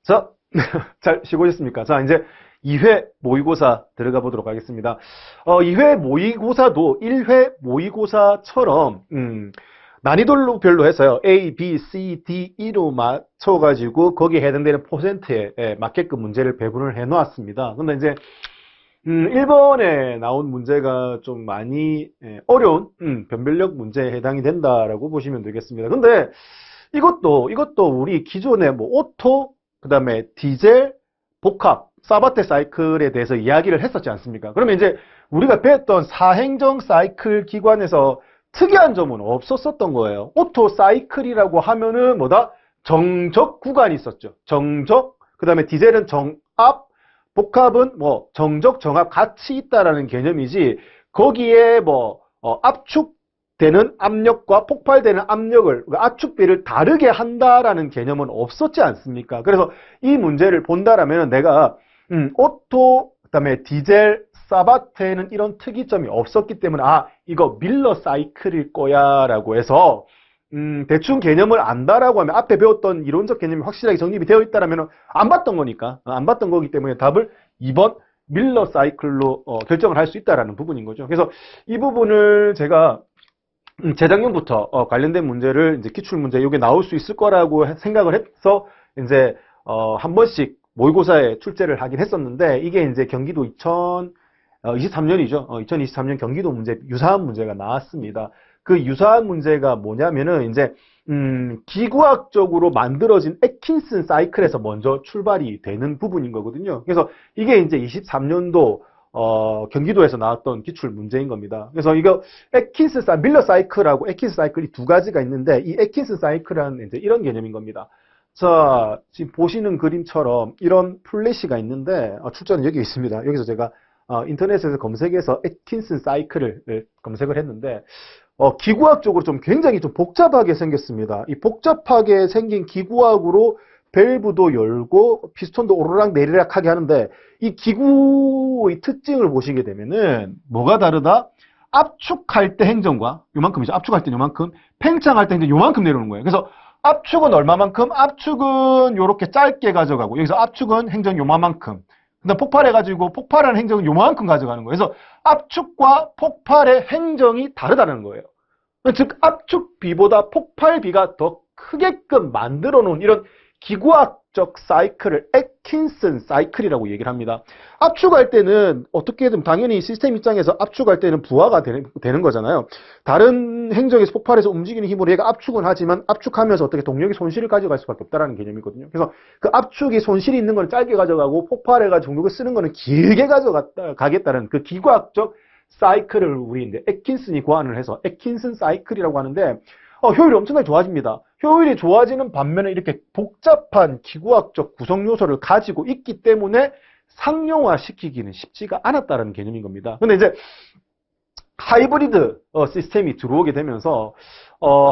자, 잘 쉬고 있습니까? 자, 이제 2회 모의고사 들어가 보도록 하겠습니다. 2회 모의고사도 1회 모의고사처럼, 난이도별로 해서요. A, B, C, D, E로 맞춰가지고 거기에 해당되는 퍼센트에 맞게끔 문제를 배분을 해 놓았습니다. 근데 이제, 1번에 나온 문제가 좀 많이 어려운, 변별력 문제에 해당이 된다라고 보시면 되겠습니다. 근데 이것도 우리 기존에 뭐 오토, 그 다음에 디젤, 복합, 사바테 사이클에 대해서 이야기를 했었지 않습니까? 그러면 이제 우리가 배웠던 사행정 사이클 기관에서 특이한 점은 없었었던 거예요. 오토 사이클이라고 하면은 뭐다? 정적 구간이 있었죠. 정적, 그 다음에 디젤은 정압, 복합은 뭐 정적, 정압 같이 있다라는 개념이지 거기에 뭐 압축되는 압력과 폭발되는 압력을 압축비를 다르게 한다라는 개념은 없었지 않습니까? 그래서 이 문제를 본다라면 내가 오토 그다음에 디젤 사바테는 이런 특이점이 없었기 때문에 이거 밀러 사이클일 거야라고 해서 대충 개념을 안다라고 하면 앞에 배웠던 이론적 개념이 확실하게 정립이 되어 있다라면 안 봤던 거니까 안 봤던 거기 때문에 답을 2번 밀러 사이클로 결정을 할 수 있다라는 부분인 거죠. 그래서 이 부분을 제가 재작년부터 관련된 문제를 이제 기출 문제 이게 나올 수 있을 거라고 생각을 해서 이제 한 번씩 모의고사에 출제를 하긴 했었는데 이게 이제 경기도 2023년이죠. 2023년 경기도 문제 유사한 문제가 나왔습니다. 그 유사한 문제가 뭐냐면은 이제 기구학적으로 만들어진 애킨슨 사이클에서 먼저 출발이 되는 부분인 거거든요. 그래서 이게 이제 23년도 경기도에서 나왔던 기출 문제인 겁니다. 그래서 이거 밀러 사이클하고 애킨슨 사이클이 두 가지가 있는데 이 애킨슨 사이클은 이제 이런 개념인 겁니다. 자, 지금 보시는 그림처럼 이런 플래시가 있는데 출제는 여기 있습니다. 여기서 제가 인터넷에서 검색해서 애킨슨 사이클을 검색을 했는데 기구학적으로 좀 굉장히 좀 복잡하게 생겼습니다. 이 복잡하게 생긴 기구학으로 밸브도 열고 피스톤도 오르락 내리락 하게 하는데 이 기구의 특징을 보시게 되면은 뭐가 다르다? 압축할 때 행정과 요만큼이죠. 압축할 때 요만큼, 팽창할 때 행정 요만큼 내려오는 거예요. 그래서 압축은 얼마만큼? 압축은 요렇게 짧게 가져가고 여기서 압축은 행정 요만큼. 그다음 폭발해가지고 폭발하는 행정은 요만큼 가져가는 거예요. 그래서 압축과 폭발의 행정이 다르다는 거예요. 즉 압축비보다 폭발비가 더 크게끔 만들어 놓은 이런 기구학적 사이클을 애킨슨 사이클이라고 얘기를 합니다. 압축할 때는 어떻게든 당연히 시스템 입장에서 압축할 때는 부하가 되는 거잖아요. 다른 행정에서 폭발해서 움직이는 힘으로 얘가 압축은 하지만 압축하면서 어떻게 동력이 손실을 가져갈 수밖에 없다는 개념이거든요. 그래서 그 압축이 손실이 있는 건 짧게 가져가고 폭발해가지고 동력을 쓰는 거는 길게 가져가겠다는 그 기구학적 사이클을 우리 이제 애킨슨이 고안을 해서 애킨슨 사이클이라고 하는데 효율이 엄청나게 좋아집니다. 효율이 좋아지는 반면에 이렇게 복잡한 기구학적 구성 요소를 가지고 있기 때문에 상용화시키기는 쉽지가 않았다는 개념인 겁니다. 근데 이제 하이브리드 시스템이 들어오게 되면서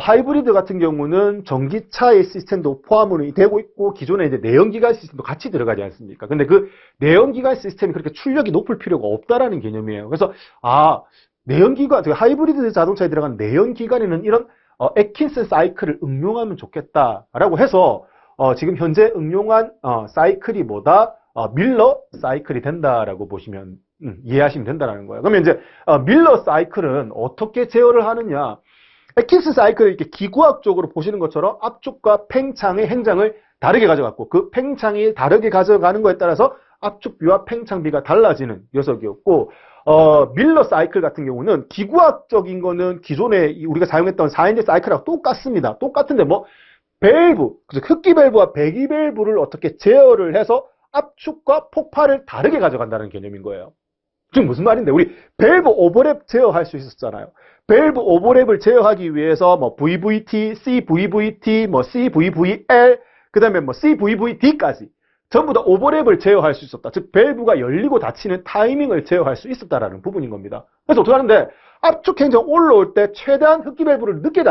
하이브리드 같은 경우는 전기차의 시스템도 포함이 되고 있고 기존에 이제 내연기관 시스템도 같이 들어가지 않습니까? 근데 그 내연기관 시스템이 그렇게 출력이 높을 필요가 없다라는 개념이에요. 그래서 내연기관, 하이브리드 자동차에 들어간 내연기관에는 이런 애킨슨 사이클을 응용하면 좋겠다라고 해서 지금 현재 응용한 사이클이 뭐다? 밀러 사이클이 된다라고 보시면 이해하시면 된다는 거예요. 그러면 이제 밀러 사이클은 어떻게 제어를 하느냐? 애킨슨 사이클을 이렇게 기구학적으로 보시는 것처럼 압축과 팽창의 행장을 다르게 가져갔고 그 팽창이 다르게 가져가는 거에 따라서 압축비와 팽창비가 달라지는 녀석이었고 밀러 사이클 같은 경우는 기구학적인 거는 기존에 우리가 사용했던 4인제 사이클하고 똑같습니다. 똑같은데 뭐 밸브, 흡기 밸브와 배기 밸브를 어떻게 제어를 해서 압축과 폭발을 다르게 가져간다는 개념인 거예요. 지금 무슨 말인데 우리 밸브 오버랩 제어할 수 있었잖아요. 밸브 오버랩을 제어하기 위해서 뭐 VVT, CVVT, 뭐 CVVL, 그 다음에 뭐 CVVD까지 전부 다 오버랩을 제어할 수 있었다. 즉 밸브가 열리고 닫히는 타이밍을 제어할 수 있었다라는 부분인 겁니다. 그래서 어떻게 하는데 압축 행정 올라올 때 최대한 흡기 밸브를 늦게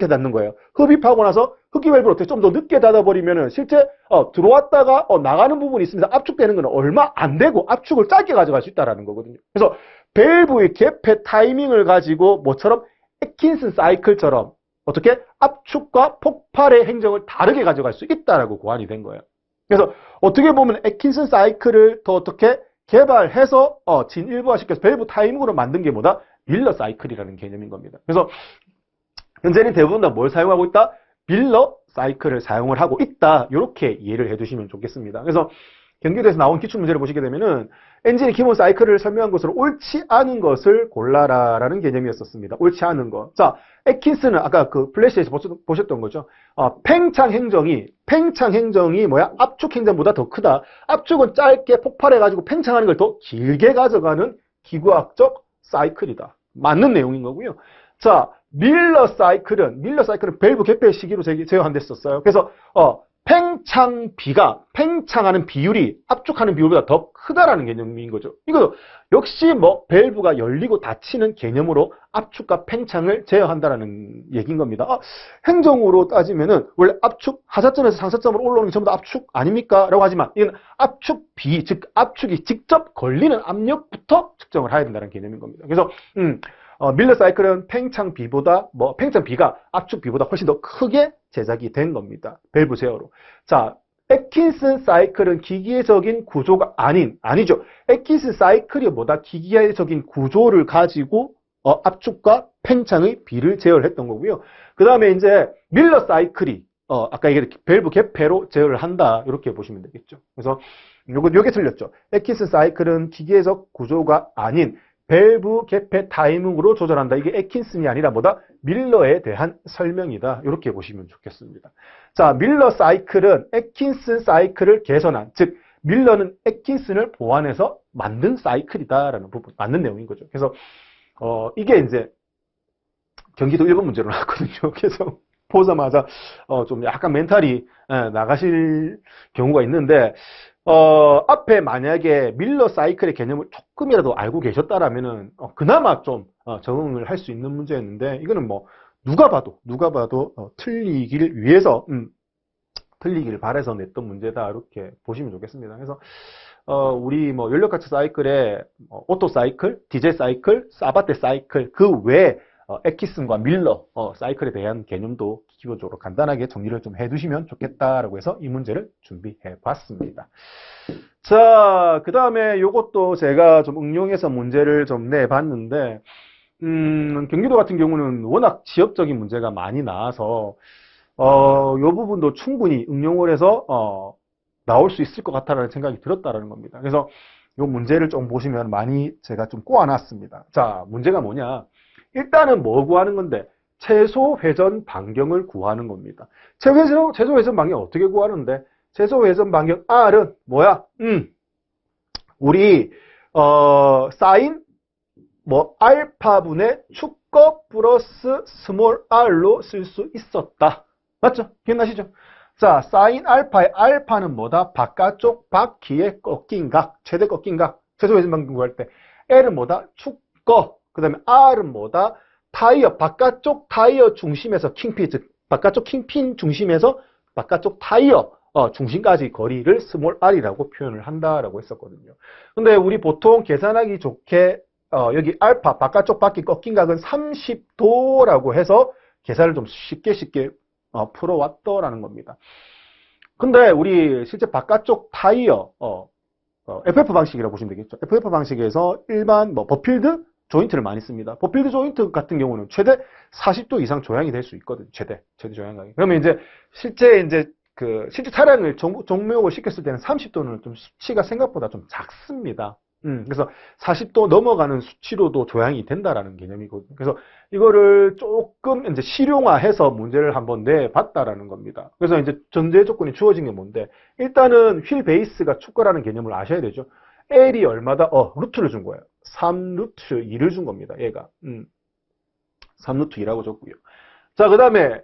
닫는 거예요. 흡입하고 나서 흡기 밸브를 어떻게 좀 더 늦게 닫아버리면은 실제 들어왔다가 나가는 부분이 있습니다. 압축되는 건 얼마 안 되고 압축을 짧게 가져갈 수 있다라는 거거든요. 그래서 밸브의 개폐 타이밍을 가지고 뭐처럼 애킨슨 사이클처럼 어떻게 압축과 폭발의 행정을 다르게 가져갈 수 있다라고 고안이 된 거예요. 그래서 어떻게 보면 애킨슨 사이클을 더 어떻게 개발해서 진일보화시켜서 밸브 타이밍으로 만든 게 뭐다? 밀러 사이클이라는 개념인 겁니다. 그래서 현재는 대부분 다 뭘 사용하고 있다? 밀러 사이클을 사용을 하고 있다. 이렇게 이해를 해두시면 좋겠습니다. 그래서 경기도에서 나온 기출문제를 보시게 되면은 엔진의 기본 사이클을 설명한 것으로 옳지 않은 것을 골라라라는 개념이었었습니다. 옳지 않은 것. 자, 애킨스는 아까 그 플래시에서 보셨던 거죠. 팽창 행정이 뭐야? 압축 행정보다 더 크다. 압축은 짧게 폭발해가지고 팽창하는 걸 더 길게 가져가는 기구학적 사이클이다. 맞는 내용인 거고요. 자, 밀러 사이클은 밸브 개폐 시기로 제어한댔었어요. 그래서 팽창하는 비율이 압축하는 비율보다 더 크다라는 개념인 거죠. 이거 역시 뭐 밸브가 열리고 닫히는 개념으로 압축과 팽창을 제어한다라는 얘기인 겁니다. 행정으로 따지면은 원래 압축 하사점에서 상사점으로 올라오는 게 전부 다 압축 아닙니까? 라고 하지만 이건 압축비, 즉 압축이 직접 걸리는 압력부터 측정을 해야 된다는 개념인 겁니다. 그래서 밀러 사이클은 팽창비가 압축비보다 훨씬 더 크게 제작이 된 겁니다. 밸브 제어로. 자, 애킨슨 사이클은 기계적인 구조가 아니죠. 애킨슨 사이클이 뭐다? 기계적인 구조를 가지고 압축과 팽창의 비를 제어를 했던 거고요. 그 다음에 이제 밀러 사이클이 아까 얘기한 밸브 개폐로 제어를 한다. 이렇게 보시면 되겠죠. 그래서 요게 틀렸죠. 애킨슨 사이클은 기계적 구조가 아닌 밸브 개폐 타이밍으로 조절한다. 이게 애킨슨이 아니라 뭐다? 밀러에 대한 설명이다. 이렇게 보시면 좋겠습니다. 자, 밀러 사이클은 애킨슨 사이클을 개선한, 즉 밀러는 애킨슨을 보완해서 만든 사이클이다라는 부분, 맞는 내용인 거죠. 그래서 이게 이제 경기도 1번 문제로 나왔거든요. 그래서 보자마자 좀 약간 멘탈이 나가실 경우가 있는데 앞에 만약에 밀러 사이클의 개념을 조금이라도 알고 계셨다라면은 그나마 좀 적응을 할 수 있는 문제였는데 이거는 뭐 누가 봐도 틀리기를 위해서 틀리기를 바라서 냈던 문제다 이렇게 보시면 좋겠습니다. 그래서 우리 뭐 연력가치 사이클에 오토 사이클, 디젤 사이클, 사바테 사이클 그 외에 애킨슨과 밀러 사이클에 대한 개념도 기본적으로 간단하게 정리를 좀 해두시면 좋겠다라고 해서 이 문제를 준비해 봤습니다. 자, 그 다음에 이것도 제가 좀 응용해서 문제를 좀 내봤는데 경기도 같은 경우는 워낙 지역적인 문제가 많이 나와서 이 부분도 충분히 응용을 해서 나올 수 있을 것 같다라는 생각이 들었다라는 겁니다. 그래서 이 문제를 좀 보시면 많이 제가 좀 꼬아놨습니다. 자, 문제가 뭐냐? 일단은 뭐 구하는 건데 최소 회전 반경을 구하는 겁니다. 최소 회전 반경 어떻게 구하는데? 최소 회전 반경 R은 뭐야? 우리 사인 알파분의 축거 플러스 스몰 r로 쓸 수 있었다. 맞죠? 기억나시죠? 자, 사인 알파의 알파는 뭐다? 바깥쪽 바퀴의 꺾인 각, 최대 꺾인 각, 최소 회전 반경 구할 때 L은 뭐다? 축거. 그 다음에 R은 뭐다? 타이어, 바깥쪽 타이어 중심에서 킹핀, 즉 바깥쪽 킹핀 중심에서 바깥쪽 타이어 중심까지 거리를 스몰 r이라고 표현을 한다라고 했었거든요. 근데 우리 보통 계산하기 좋게 여기 알파, 바깥쪽 바퀴 꺾인 각은 30도라고 해서 계산을 좀 쉽게 풀어왔더라는 겁니다. 근데 우리 실제 바깥쪽 타이어 FF 방식이라고 보시면 되겠죠. FF 방식에서 일반 버필드 조인트를 많이 씁니다. 버필드 조인트 같은 경우는 최대 40도 이상 조향이 될 수 있거든요. 최대 조향각이. 그러면 이제 실제 차량을 종목을 시켰을 때는 30도는 좀 수치가 생각보다 좀 작습니다. 그래서 40도 넘어가는 수치로도 조향이 된다라는 개념이거든요. 그래서 이거를 조금 이제 실용화해서 문제를 한번 내봤다라는 겁니다. 그래서 이제 전제 조건이 주어진 게 뭔데? 일단은 휠 베이스가 축거라는 개념을 아셔야 되죠. L이 얼마다? 루트를 준 거예요. 3루트 2를 준 겁니다. 얘가. 3루트 2라고 줬고요. 자, 그 다음에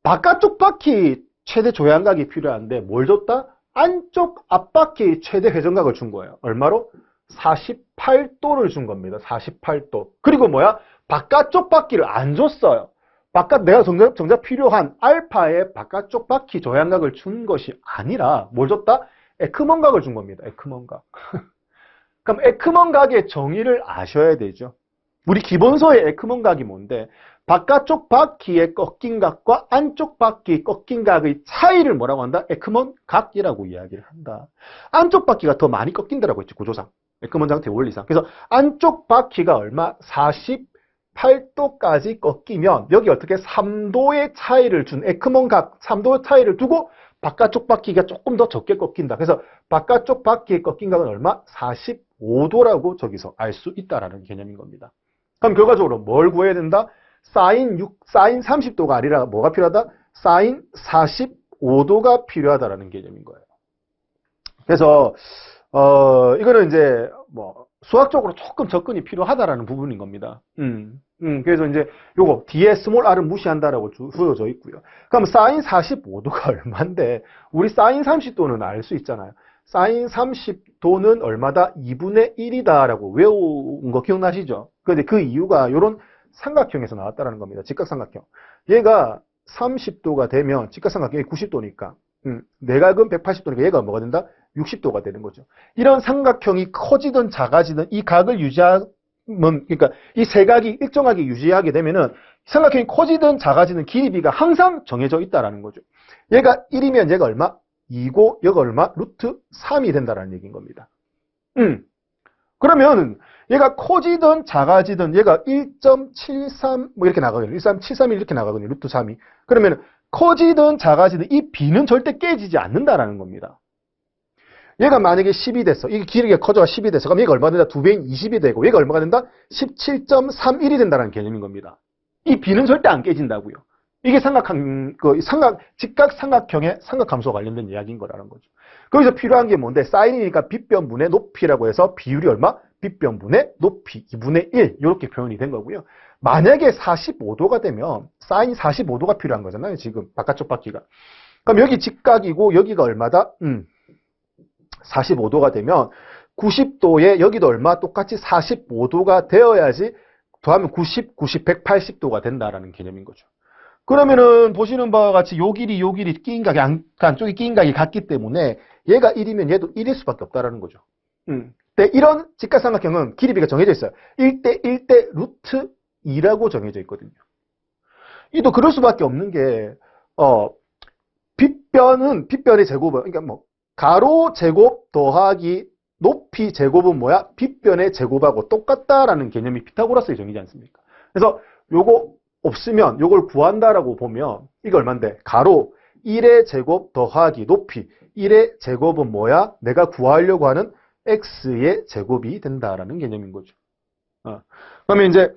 바깥쪽 바퀴 최대 조향각이 필요한데 뭘 줬다? 안쪽 앞바퀴 최대 회전각을 준 거예요. 얼마로? 48도를 준 겁니다. 48도. 그리고 뭐야? 바깥쪽 바퀴를 안 줬어요. 내가 정작 필요한 알파의 바깥쪽 바퀴 조향각을 준 것이 아니라 뭘 줬다? 에크먼각을 준 겁니다. 에크먼각. 그럼 에크먼각의 정의를 아셔야 되죠. 우리 기본서의 에크먼 각이 뭔데? 바깥쪽 바퀴의 꺾인 각과 안쪽 바퀴의 꺾인 각의 차이를 뭐라고 한다? 에크먼 각이라고 이야기를 한다. 안쪽 바퀴가 더 많이 꺾인다라고 했지, 구조상. 에크먼 장태 원리상. 그래서 안쪽 바퀴가 얼마? 48도까지 꺾이면 여기 어떻게 3도의 차이를 준 에크먼 각 3도의 차이를 두고 바깥쪽 바퀴가 조금 더 적게 꺾인다. 그래서 바깥쪽 바퀴의 꺾인 각은 얼마? 45도라고 저기서 알 수 있다라는 개념인 겁니다. 그럼 결과적으로 뭘 구해야 된다? 사인 30도가 아니라 뭐가 필요하다? 사인 45도가 필요하다라는 개념인 거예요. 그래서 이거는 이제 뭐 수학적으로 조금 접근이 필요하다라는 부분인 겁니다. 그래서 이제 요거 뒤에 스몰 r은 무시한다라고 주어져 있고요. 그럼 사인 45도가 얼마인데 우리 사인 30도는 알 수 있잖아요. 사인 30도는 얼마다? 2분의 1이다라고 외운 거 기억나시죠? 그런데 그 이유가 이런 삼각형에서 나왔다라는 겁니다. 직각삼각형. 얘가 30도가 되면 직각삼각형이 90도니까 내각은 180도니까 얘가 뭐가 된다? 60도가 되는 거죠. 이런 삼각형이 커지든 작아지든 이 각을 유지하면, 그러니까 이 세 각이 일정하게 유지하게 되면은 삼각형이 커지든 작아지든 길이비가 항상 정해져 있다라는 거죠. 얘가 1이면 얘가 얼마? 2고 얘가 얼마? 루트 3이 된다라는 얘기인 겁니다. 그러면 얘가 커지든 작아지든 얘가 1.73 뭐 이렇게 나가거든요. 1.371 이렇게 나가거든요. 루트 3이. 그러면 커지든 작아지든 이 b는 절대 깨지지 않는다라는 겁니다. 얘가 만약에 10이 됐어. 이게 길이가 커져가 10이 됐어. 그럼 얘가 얼마 된다? 2배인 20이 되고 얘가 얼마가 된다? 17.31이 된다는 개념인 겁니다. 이 b는 절대 안 깨진다고요. 이게 직각삼각형의 삼각함수와 관련된 이야기인 거라는 거죠. 거기서 필요한 게 뭔데? 사인이니까 빗변분의 높이라고 해서 비율이 얼마? 빗변분의 높이 2분의 1 이렇게 표현이 된 거고요. 만약에 45도가 되면 사인 45도가 필요한 거잖아요. 지금 바깥쪽 바퀴가. 그럼 여기 직각이고 여기가 얼마다? 45도가 되면 90도에 여기도 얼마? 똑같이 45도가 되어야지 더하면 90, 180도가 된다라는 개념인 거죠. 그러면은 보시는 바와 같이 요 길이 끼인 각이 안쪽에 끼인 각이 같기 때문에 얘가 1이면 얘도 1일 수밖에 없다라는 거죠. 근데 이런 직각삼각형은 길이비가 정해져 있어요. 1대 1대 루트 2라고 정해져 있거든요. 이도 그럴 수밖에 없는 게 빗변의 제곱은 그러니까 뭐 가로 제곱 더하기 높이 제곱은 뭐야? 빗변의 제곱하고 똑같다라는 개념이 피타고라스의 정의지 않습니까? 그래서 요거 없으면 요걸 구한다라고 보면 이게 얼만데? 가로 1의 제곱 더하기 높이 1의 제곱은 뭐야? 내가 구하려고 하는 x의 제곱이 된다라는 개념인 거죠. 그러면 이제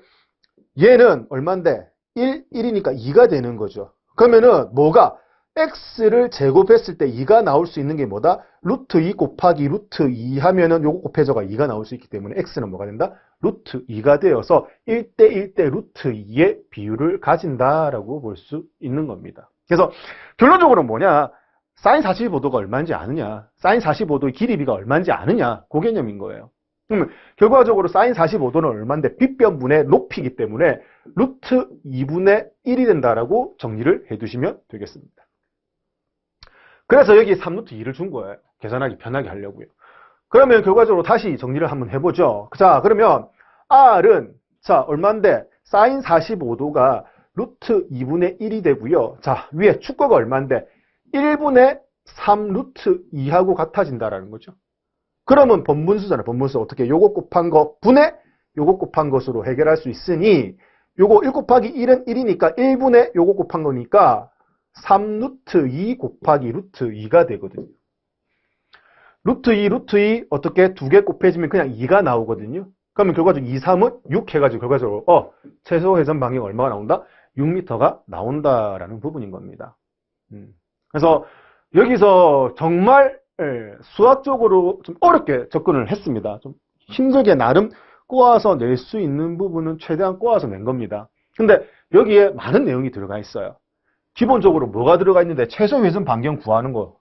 얘는 얼만데? 1이니까 2가 되는 거죠. 그러면은 뭐가? x를 제곱했을 때 2가 나올 수 있는 게 뭐다? 루트 2 곱하기 루트 2 하면은 요거 곱해져가 2가 나올 수 있기 때문에 x는 뭐가 된다? 루트 2가 되어서 1대 1대 루트 2의 비율을 가진다라고 볼 수 있는 겁니다. 그래서 결론적으로 뭐냐? 사인 45도가 얼마인지 아느냐? 사인 45도의 길이비가 얼마인지 아느냐? 그 개념인 거예요. 그러면 결과적으로 사인 45도는 얼마인데 빗변분의 높이기 때문에 루트 2분의 1이 된다라고 정리를 해두시면 되겠습니다. 그래서 여기 3루트 2를 준 거예요. 계산하기 편하게 하려고요. 그러면 결과적으로 다시 정리를 한번 해보죠. 자, 그러면 R은 자 얼마인데 사인 45도가 루트 2분의 1이 되고요. 자, 위에 축거가 얼마인데 1분의 3 루트 2하고 같아진다라는 거죠. 그러면 번분수잖아요. 번분수 어떻게 요거 곱한 거 분의 요거 곱한 것으로 해결할 수 있으니 요거 1 곱하기 1은 1이니까 1분의 요거 곱한 거니까 3 루트 2 곱하기 루트 2가 되거든요. 루트 2 어떻게 두 개 곱해지면 그냥 2가 나오거든요. 그러면 결과적으로 2, 3은 6 해가지고 결과적으로 최소 회전 방향 얼마가 나온다? 6m가 나온다라는 부분인 겁니다. 그래서 여기서 정말 수학적으로 좀 어렵게 접근을 했습니다. 좀 힘들게 나름 꼬아서 낼 수 있는 부분은 최대한 꼬아서 낸 겁니다. 근데 여기에 많은 내용이 들어가 있어요. 기본적으로 뭐가 들어가 있는데 최소 회전 반경 구하는 거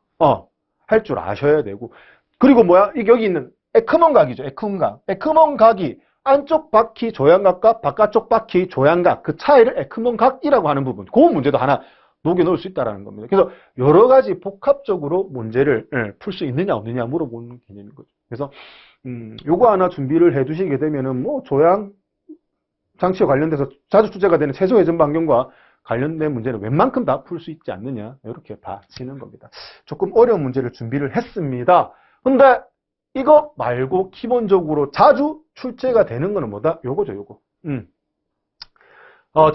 할 줄 아셔야 되고 그리고 뭐야? 이게 여기 있는 에크먼 각이죠. 에크먼 각이 안쪽 바퀴 조향각과 바깥쪽 바퀴 조향각 그 차이를 에크먼 각이라고 하는 부분 그 문제도 하나 녹여 넣을 수 있다는 겁니다. 그래서 여러 가지 복합적으로 문제를 풀 수 있느냐 없느냐 물어보는 개념인 거죠. 그래서 요거 하나 준비를 해 두시게 되면은 뭐 조향 장치와 관련돼서 자주 출제가 되는 최소 회전 반경과 관련된 문제는 웬만큼 다 풀 수 있지 않느냐 이렇게 봐지는 겁니다. 조금 어려운 문제를 준비를 했습니다. 근데 이거 말고 기본적으로 자주 출제가 되는 거는 뭐다? 요거죠, 요거.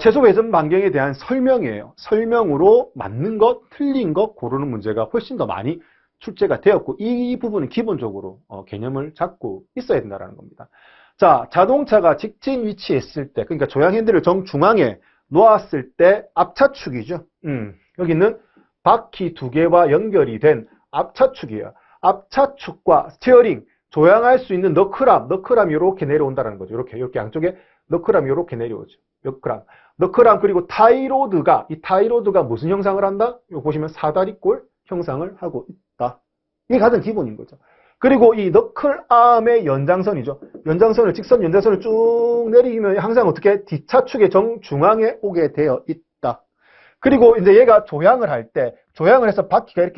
최소 회전 반경에 대한 설명이에요. 설명으로 맞는 것, 틀린 것 고르는 문제가 훨씬 더 많이 출제가 되었고 이 부분은 기본적으로 개념을 잡고 있어야 된다는 겁니다. 자, 자동차가 직진 위치에 있을 때, 그러니까 조향 핸들을 정중앙에 놓았을 때 앞차축이죠. 여기는 바퀴 두 개와 연결이 된 앞차축이에요. 앞차축과 스티어링, 조향할 수 있는 너클함 이렇게 내려온다는 거죠. 이렇게 양쪽에 너클함이 이렇게 내려오죠. 너클함 그리고 이 타이로드가 무슨 형상을 한다? 이거 보시면 사다리꼴 형상을 하고 있다. 이게 가장 기본인 거죠. 그리고 이 너클암의 연장선이죠. 연장선을 쭉 내리면 항상 어떻게 뒷차축의 정중앙에 오게 되어 있다. 그리고 이제 얘가 조향을 해서 바퀴가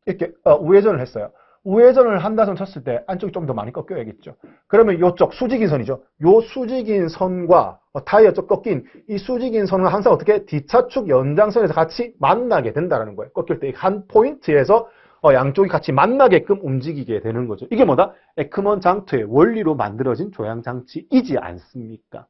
이렇게 우회전을 했어요. 우회전을 한다 손 쳤을 때 안쪽이 좀 더 많이 꺾여야겠죠. 그러면 이쪽 수직인 선이죠. 요 수직인 선과 타이어 쪽 꺾인 이 수직인 선은 항상 어떻게 뒷차축 연장선에서 같이 만나게 된다는 거예요. 꺾일 때 한 포인트에서 양쪽이 같이 만나게끔 움직이게 되는 거죠. 이게 뭐다? 에크먼 장트의 원리로 만들어진 조향 장치이지 않습니까?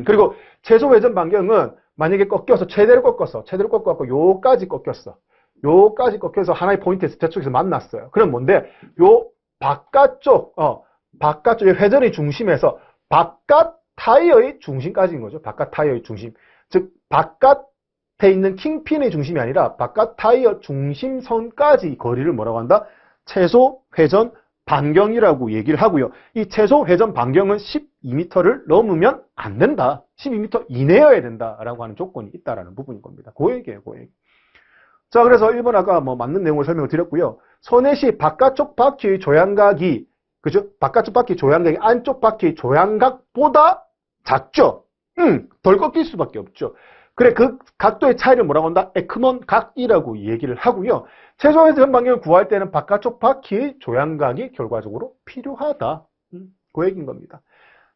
그리고 최소 회전 반경은 만약에 꺾여서 최대로 꺾어갖고 요까지 꺾였어. 요까지 꺾여서 하나의 포인트에서 저쪽에서 만났어요. 그럼 뭔데? 요 바깥쪽의 회전의 중심에서 바깥 타이어의 중심까지인 거죠. 바깥 타이어의 중심. 즉, 바깥에 있는 킹핀의 중심이 아니라 바깥 타이어 중심선까지 거리를 뭐라고 한다? 최소 회전 반경이라고 얘기를 하고요. 이 최소 회전 반경은 12m를 넘으면 안 된다. 12m 이내여야 된다라고 하는 조건이 있다라는 부분인 겁니다. 그 얘기예요, 그 얘기. 자, 그래서 1번 아까 맞는 내용을 설명을 드렸고요. 손해 시 바깥쪽 바퀴의 조향각이, 그죠? 바깥쪽 바퀴 조향각이 안쪽 바퀴 조향각보다 작죠? 덜 꺾일 수밖에 없죠. 그래, 그 각도의 차이를 뭐라고 한다? 에크먼 각이라고 얘기를 하고요. 최소 회전 반경을 구할 때는 바깥쪽 바퀴의 조향각이 결과적으로 필요하다. 그 얘기인 겁니다.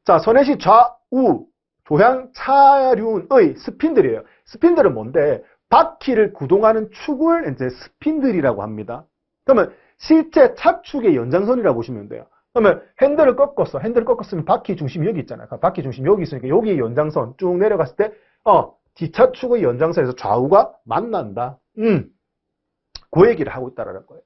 자, 손해 시 좌우 조향 차륜의 스핀들이에요. 스핀들은 뭔데? 바퀴를 구동하는 축을 이제 스핀들이라고 합니다. 그러면 실제 차축의 연장선이라고 보시면 돼요. 그러면 핸들을 꺾었으면 바퀴 중심이 여기 있잖아요. 바퀴 중심이 여기 있으니까 여기의 연장선 쭉 내려갔을 때 뒷차축의 연장선에서 좌우가 만난다. 그 얘기를 하고 있다는 거예요.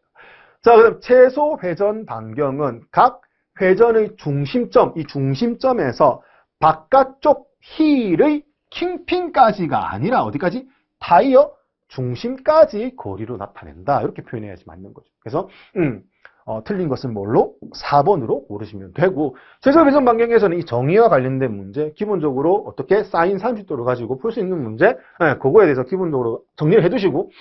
자, 그럼 최소 회전 반경은 각 회전의 중심점, 이 중심점에서 바깥쪽 힐의 킹핀까지가 아니라 어디까지? 타이어 중심까지 거리로 나타낸다. 이렇게 표현해야지 맞는 거죠. 그래서 틀린 것은 뭘로? 4번으로 고르시면 되고, 최소 회전 반경에서는 이 정의와 관련된 문제, 기본적으로 어떻게 사인 30도를 가지고 풀 수 있는 문제, 그거에 대해서 기본적으로 정리를 해두시고,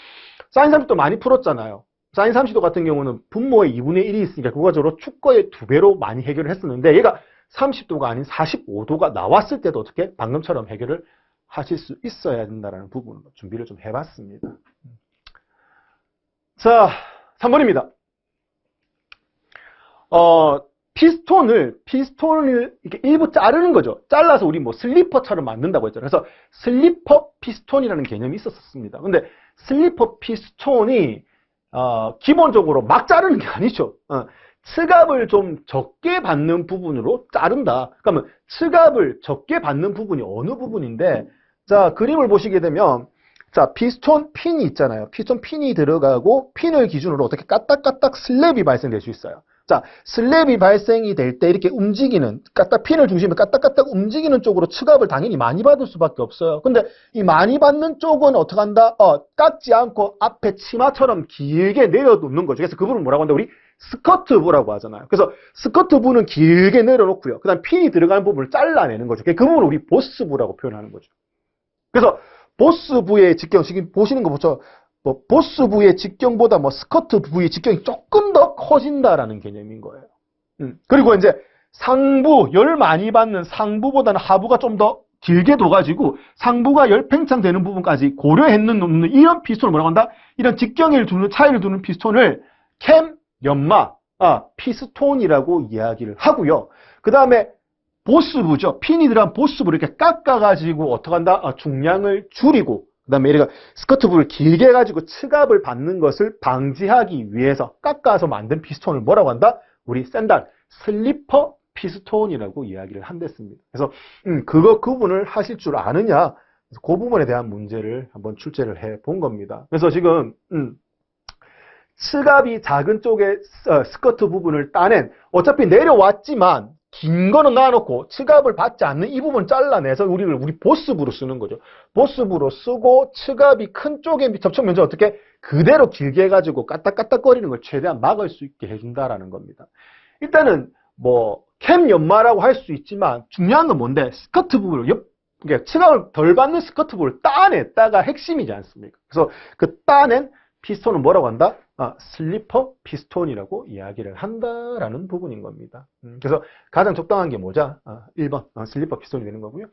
사인 30도 많이 풀었잖아요. 사인 30도 같은 경우는 분모의 2분의 1이 있으니까 그거적으로 축거의 2배로 많이 해결을 했었는데, 얘가 30도가 아닌 45도가 나왔을 때도 어떻게? 방금처럼 해결을 하실 수 있어야 된다는 부분으로 준비를 좀 해봤습니다. 자, 3번입니다. 피스톤을 이렇게 일부 자르는 거죠. 잘라서 우리 뭐 슬리퍼처럼 만든다고 했잖아요. 그래서 슬리퍼 피스톤이라는 개념이 있었습니다. 근데 슬리퍼 피스톤이 기본적으로 막 자르는 게 아니죠. 측압을 좀 적게 받는 부분으로 자른다. 그러면 측압을 적게 받는 부분이 어느 부분인데, 자, 그림을 보시게 되면, 자, 피스톤 핀이 있잖아요. 피스톤 핀이 들어가고, 핀을 기준으로 어떻게 까딱까딱 슬랩이 발생될 수 있어요. 자, 슬랩이 발생이 될 때 이렇게 움직이는, 핀을 중심으로 까딱까딱 움직이는 쪽으로 측압을 당연히 많이 받을 수밖에 없어요. 근데 이 많이 받는 쪽은 어떻게 한다? 깎지 않고 앞에 치마처럼 길게 내려놓는 거죠. 그래서 그 부분을 뭐라고 한다? 우리 스커트부라고 하잖아요. 그래서 스커트부는 길게 내려놓고요. 그 다음 핀이 들어가는 부분을 잘라내는 거죠. 그 부분을 우리 보스부라고 표현하는 거죠. 그래서 보스부의 직경, 지금 보시는 거 보죠. 보스부의 직경보다 스커트부의 직경이 조금 더 커진다라는 개념인 거예요. 그리고 이제 상부, 열 많이 받는 상부보다는 하부가 좀 더 길게 둬가지고 상부가 열 팽창 되는 부분까지 고려했는 이런 피스톤을 뭐라고 한다? 이런 직경을 두는, 차이를 두는 피스톤을 피스톤이라고 이야기를 하고요. 그 다음에 보스부죠. 핀이 들어간 보스부를 이렇게 깎아가지고 어떻게 한다? 중량을 줄이고 그 다음에 얘가 스커트부를 길게 해가지고 측압을 받는 것을 방지하기 위해서 깎아서 만든 피스톤을 뭐라고 한다? 우리 샌달, 슬리퍼 피스톤이라고 이야기를 한댔습니다. 그래서 그거 구분을 하실 줄 아느냐? 그래서 그 부분에 대한 문제를 한번 출제를 해 본 겁니다. 그래서 지금 측압이 작은 쪽에 스커트 부분을 따낸 어차피 내려왔지만 긴 거는 놔놓고 측압을 받지 않는 이 부분 잘라내서 우리 보스부로 쓰는 거죠. 보스부로 쓰고 측압이 큰 쪽에 접촉 면적 어떻게 그대로 길게 해가지고 까딱까딱거리는 걸 최대한 막을 수 있게 해준다라는 겁니다. 일단은 뭐 캠 연마라고 할 수 있지만 중요한 건 뭔데 스커트 부분을 그러니까 측압을 덜 받는 스커트 부분을 따냈다가 핵심이지 않습니까? 그래서 그 따낸 피스톤은 뭐라고 한다? 슬리퍼 피스톤이라고 이야기를 한다라는 부분인 겁니다. 그래서 가장 적당한 게 뭐죠? 1번 슬리퍼 피스톤이 되는 거고요.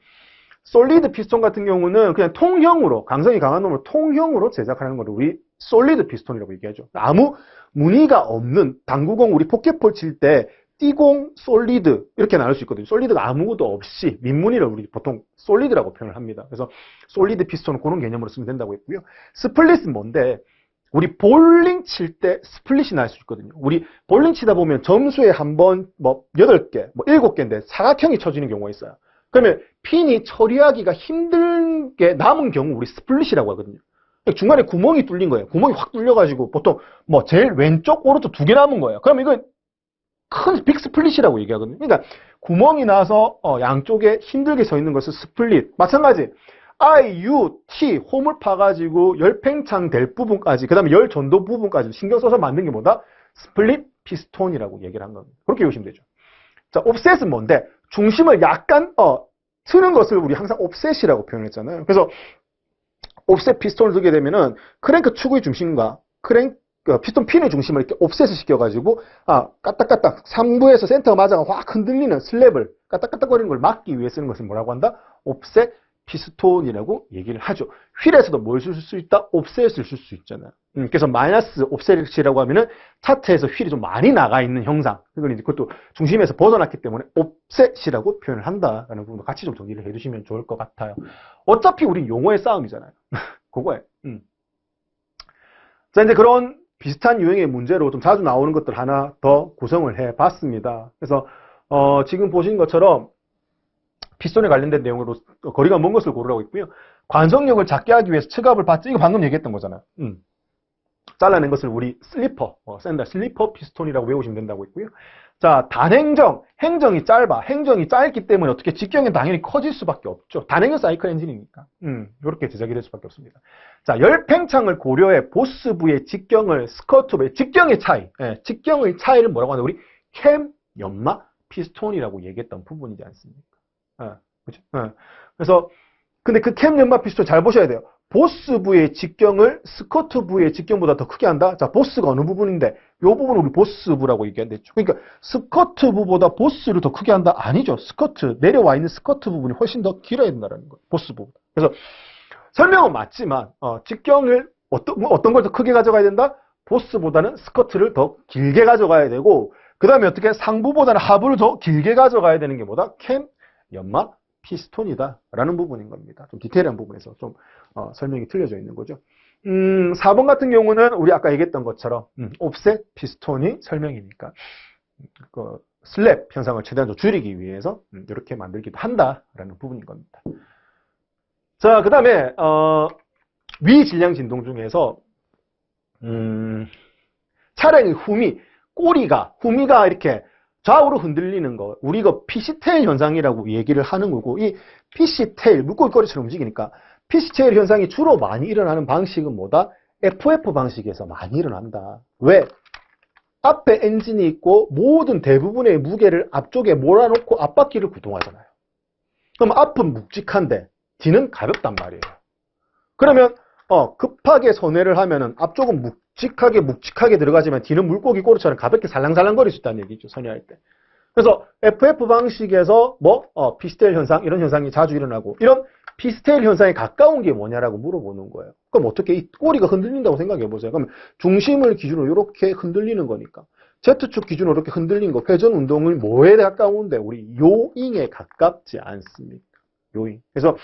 솔리드 피스톤 같은 경우는 그냥 통형으로 강성이 강한 놈으로 통형으로 제작하는 거를 우리 솔리드 피스톤이라고 얘기하죠. 아무 무늬가 없는 당구공 우리 포켓볼 칠 때 띠공, 솔리드 이렇게 나눌 수 있거든요. 솔리드가 아무것도 없이 민무늬를 우리 보통 솔리드라고 표현을 합니다. 그래서 솔리드 피스톤은 그런 개념으로 쓰면 된다고 했고요. 스플릿은 뭔데? 우리 볼링 칠 때 스플릿이 날 수 있거든요. 우리 볼링 치다 보면 점수에 한 번 뭐 8개, 뭐 7개인데 사각형이 쳐지는 경우가 있어요. 그러면 핀이 처리하기가 힘든 게 남은 경우 우리 스플릿이라고 하거든요. 중간에 구멍이 뚫린 거예요. 구멍이 확 뚫려가지고 보통 뭐 제일 왼쪽, 오른쪽 2개 남은 거예요. 그러면 이건 큰 빅 스플릿이라고 얘기하거든요. 그러니까 구멍이 나서 양쪽에 힘들게 서 있는 것을 스플릿. 마찬가지. I, U, T 홈을 파가지고 열팽창 될 부분까지 그 다음에 열 전도 부분까지 신경 써서 만든 게 뭐다? 스플릿 피스톤이라고 얘기를 한 겁니다. 그렇게 보시면 되죠. 자, 옵셋은 뭔데? 중심을 약간 트는 것을 우리 항상 옵셋이라고 표현했잖아요. 그래서 옵셋 피스톤을 두게 되면은 크랭크 축의 중심과 피스톤 핀의 중심을 이렇게 옵셋을 시켜가지고 까딱까딱 상부에서 센터가 맞아가 확 흔들리는 슬랩을 까딱까딱거리는 걸 막기 위해 쓰는 것을 뭐라고 한다? 옵셋 피스톤이라고 얘기를 하죠. 휠에서도 뭘 쓸 수 있다? 옵셋을 쓸 수 있잖아요. 그래서 마이너스 옵셋이라고 하면은 차트에서 휠이 좀 많이 나가 있는 형상. 그걸 이제 그것도 중심에서 벗어났기 때문에 옵셋이라고 표현을 한다라는 부분도 같이 좀 정리를 해주시면 좋을 것 같아요. 어차피 우리 용어의 싸움이잖아요. 그거예요. 자, 이제 그런 비슷한 유형의 문제로 좀 자주 나오는 것들 하나 더 구성을 해봤습니다. 그래서 지금 보신 것처럼 피스톤에 관련된 내용으로 거리가 먼 것을 고르라고 있고요. 관성력을 작게 하기 위해서 측압을 받지. 이거 방금 얘기했던 거잖아요. 잘라낸 것을 우리 슬리퍼, 샌들, 슬리퍼 피스톤이라고 외우시면 된다고 있고요. 자, 단행정, 행정이 짧아. 행정이 짧기 때문에 어떻게 직경은 당연히 커질 수밖에 없죠. 단행은 사이클 엔진이니까. 이렇게 제작이 될 수밖에 없습니다. 자, 열팽창을 고려해 보스부의 직경을 스커트부의 직경의 차이, 직경의 차이를 뭐라고 하나 우리 캠 연마 피스톤이라고 얘기했던 부분이지 않습니까? 그렇죠? 그래서 근데 그 캠 연마 피스톤 잘 보셔야 돼요. 보스부의 직경을 스커트부의 직경보다 더 크게 한다? 자, 보스가 어느 부분인데 이 부분을 우리 보스부라고 얘기한댔죠. 그러니까 스커트부보다 보스를 더 크게 한다? 아니죠. 스커트, 내려와 있는 스커트 부분이 훨씬 더 길어야 된다는 거예요. 보스부보다. 그래서 설명은 맞지만 직경을 어떤 걸 더 크게 가져가야 된다? 보스보다는 스커트를 더 길게 가져가야 되고 그 다음에 어떻게 상부보다는 하부를 더 길게 가져가야 되는 게 뭐다? 캠 연마 피스톤이다 라는 부분인 겁니다. 좀 디테일한 부분에서 좀 설명이 틀려져 있는 거죠. 4번 같은 경우는 우리 아까 얘기했던 것처럼 옵셋 피스톤이 설명이니까 그 슬랩 현상을 최대한 줄이기 위해서 이렇게 만들기도 한다라는 부분인 겁니다. 자, 그 다음에 위질량 진동 중에서 차량의 후미가 이렇게 좌우로 흔들리는 거, 우리가 피시테일 현상이라고 얘기를 하는 거고, 이 피시테일, 물고기꼬리처럼 움직이니까, 피시테일 현상이 주로 많이 일어나는 방식은 뭐다? FF 방식에서 많이 일어난다. 왜? 앞에 엔진이 있고, 모든 대부분의 무게를 앞쪽에 몰아놓고 앞바퀴를 구동하잖아요. 그럼 앞은 묵직한데, 뒤는 가볍단 말이에요. 그러면, 급하게 선회를 하면은 앞쪽은 묵직하게 들어가지만 뒤는 물고기 꼬리처럼 가볍게 살랑살랑거릴 수 있다는 얘기죠. 선회할 때. 그래서 FF 방식에서 피스테일 현상 이런 현상이 자주 일어나고 이런 피스테일 현상에 가까운 게 뭐냐라고 물어보는 거예요. 그럼 어떻게 이 꼬리가 흔들린다고 생각해 보세요. 그러면 중심을 기준으로 이렇게 흔들리는 거니까. Z축 기준으로 이렇게 흔들린 거, 회전 운동을 뭐에 가까운데? 우리 요잉에 가깝지 않습니까? 요잉. 그래서,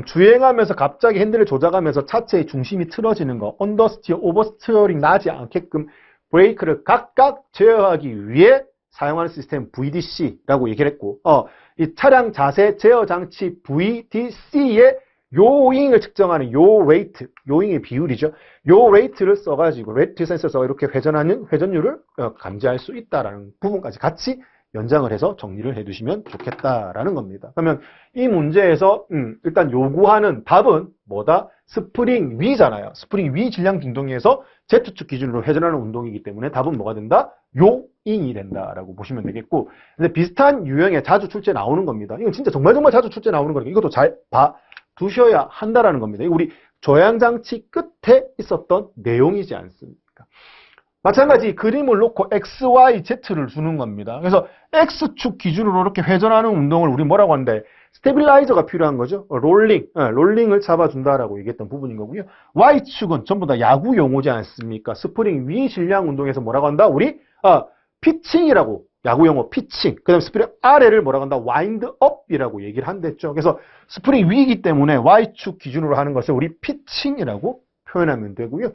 주행하면서 갑자기 핸들을 조작하면서 차체의 중심이 틀어지는 거, 언더스티어, 오버스티어링 나지 않게끔 브레이크를 각각 제어하기 위해 사용하는 시스템 VDC라고 얘기를 했고, 이 차량 자세 제어 장치 VDC의 요잉을 측정하는 요 레이트, 요잉의 비율이죠. 요 레이트를 써가지고, 레이트 센서를 써서 이렇게 회전하는 회전율을 감지할 수 있다라는 부분까지 같이 연장을 해서 정리를 해두시면 좋겠다라는 겁니다. 그러면 이 문제에서 일단 요구하는 답은 뭐다? 스프링 위잖아요. 스프링 위 질량 진동에서 Z축 기준으로 회전하는 운동이기 때문에 답은 뭐가 된다? 요잉이 된다라고 보시면 되겠고, 근데 비슷한 유형에 자주 출제 나오는 겁니다. 이건 진짜 정말 자주 출제 나오는 거니까 이것도 잘 두셔야 한다라는 겁니다. 우리 조향장치 끝에 있었던 내용이지 않습니까? 마찬가지 그림을 놓고 X, Y, Z를 주는 겁니다. 그래서 X축 기준으로 이렇게 회전하는 운동을 우리 뭐라고 하는데 스테빌라이저가 필요한 거죠. 롤링을 잡아준다라고 얘기했던 부분인 거고요. Y축은 전부 다 야구 용어지 않습니까? 스프링 위 질량 운동에서 뭐라고 한다? 우리 피칭이라고, 야구 용어 피칭. 그 다음에 스프링 아래를 뭐라고 한다? 와인드업이라고 얘기를 한댔죠. 그래서 스프링 위이기 때문에 Y축 기준으로 하는 것을 우리 피칭이라고 표현하면 되고요.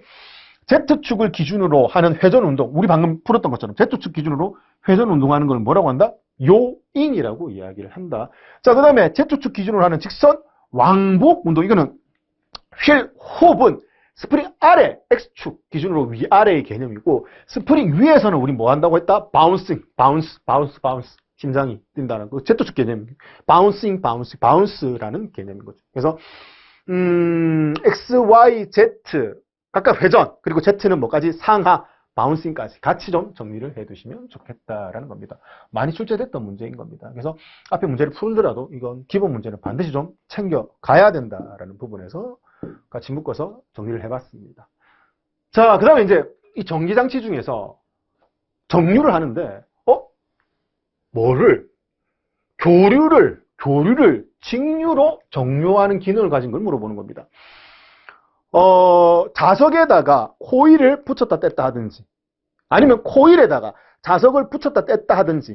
Z축을 기준으로 하는 회전 운동, 우리 방금 풀었던 것처럼 Z축 기준으로 회전 운동하는 걸 뭐라고 한다? 요잉이라고 이야기를 한다. 자, 그 다음에 Z축 기준으로 하는 직선 왕복 운동, 이거는 휠 호흡은 스프링 아래 X축 기준으로 위아래의 개념이고, 스프링 위에서는 우리 뭐 한다고 했다? 바운싱, 바운스, 심장이 뛴다는 거. Z축 개념, 바운스라는 개념인 거죠. 그래서 X, Y, Z 각각 회전, 그리고 Z는 뭐까지? 상하, 바운싱까지 같이 좀 정리를 해두시면 좋겠다라는 겁니다. 많이 출제됐던 문제인 겁니다. 그래서 앞에 문제를 풀더라도 이건 기본 문제는 반드시 좀 챙겨가야 된다라는 부분에서 같이 묶어서 정리를 해봤습니다. 자, 그 다음에 이제 이 전기장치 중에서 정류를 하는데, 교류를 직류로 정류하는 기능을 가진 걸 물어보는 겁니다. 자석에다가 코일을 붙였다 뗐다 하든지, 아니면 코일에다가 자석을 붙였다 뗐다 하든지,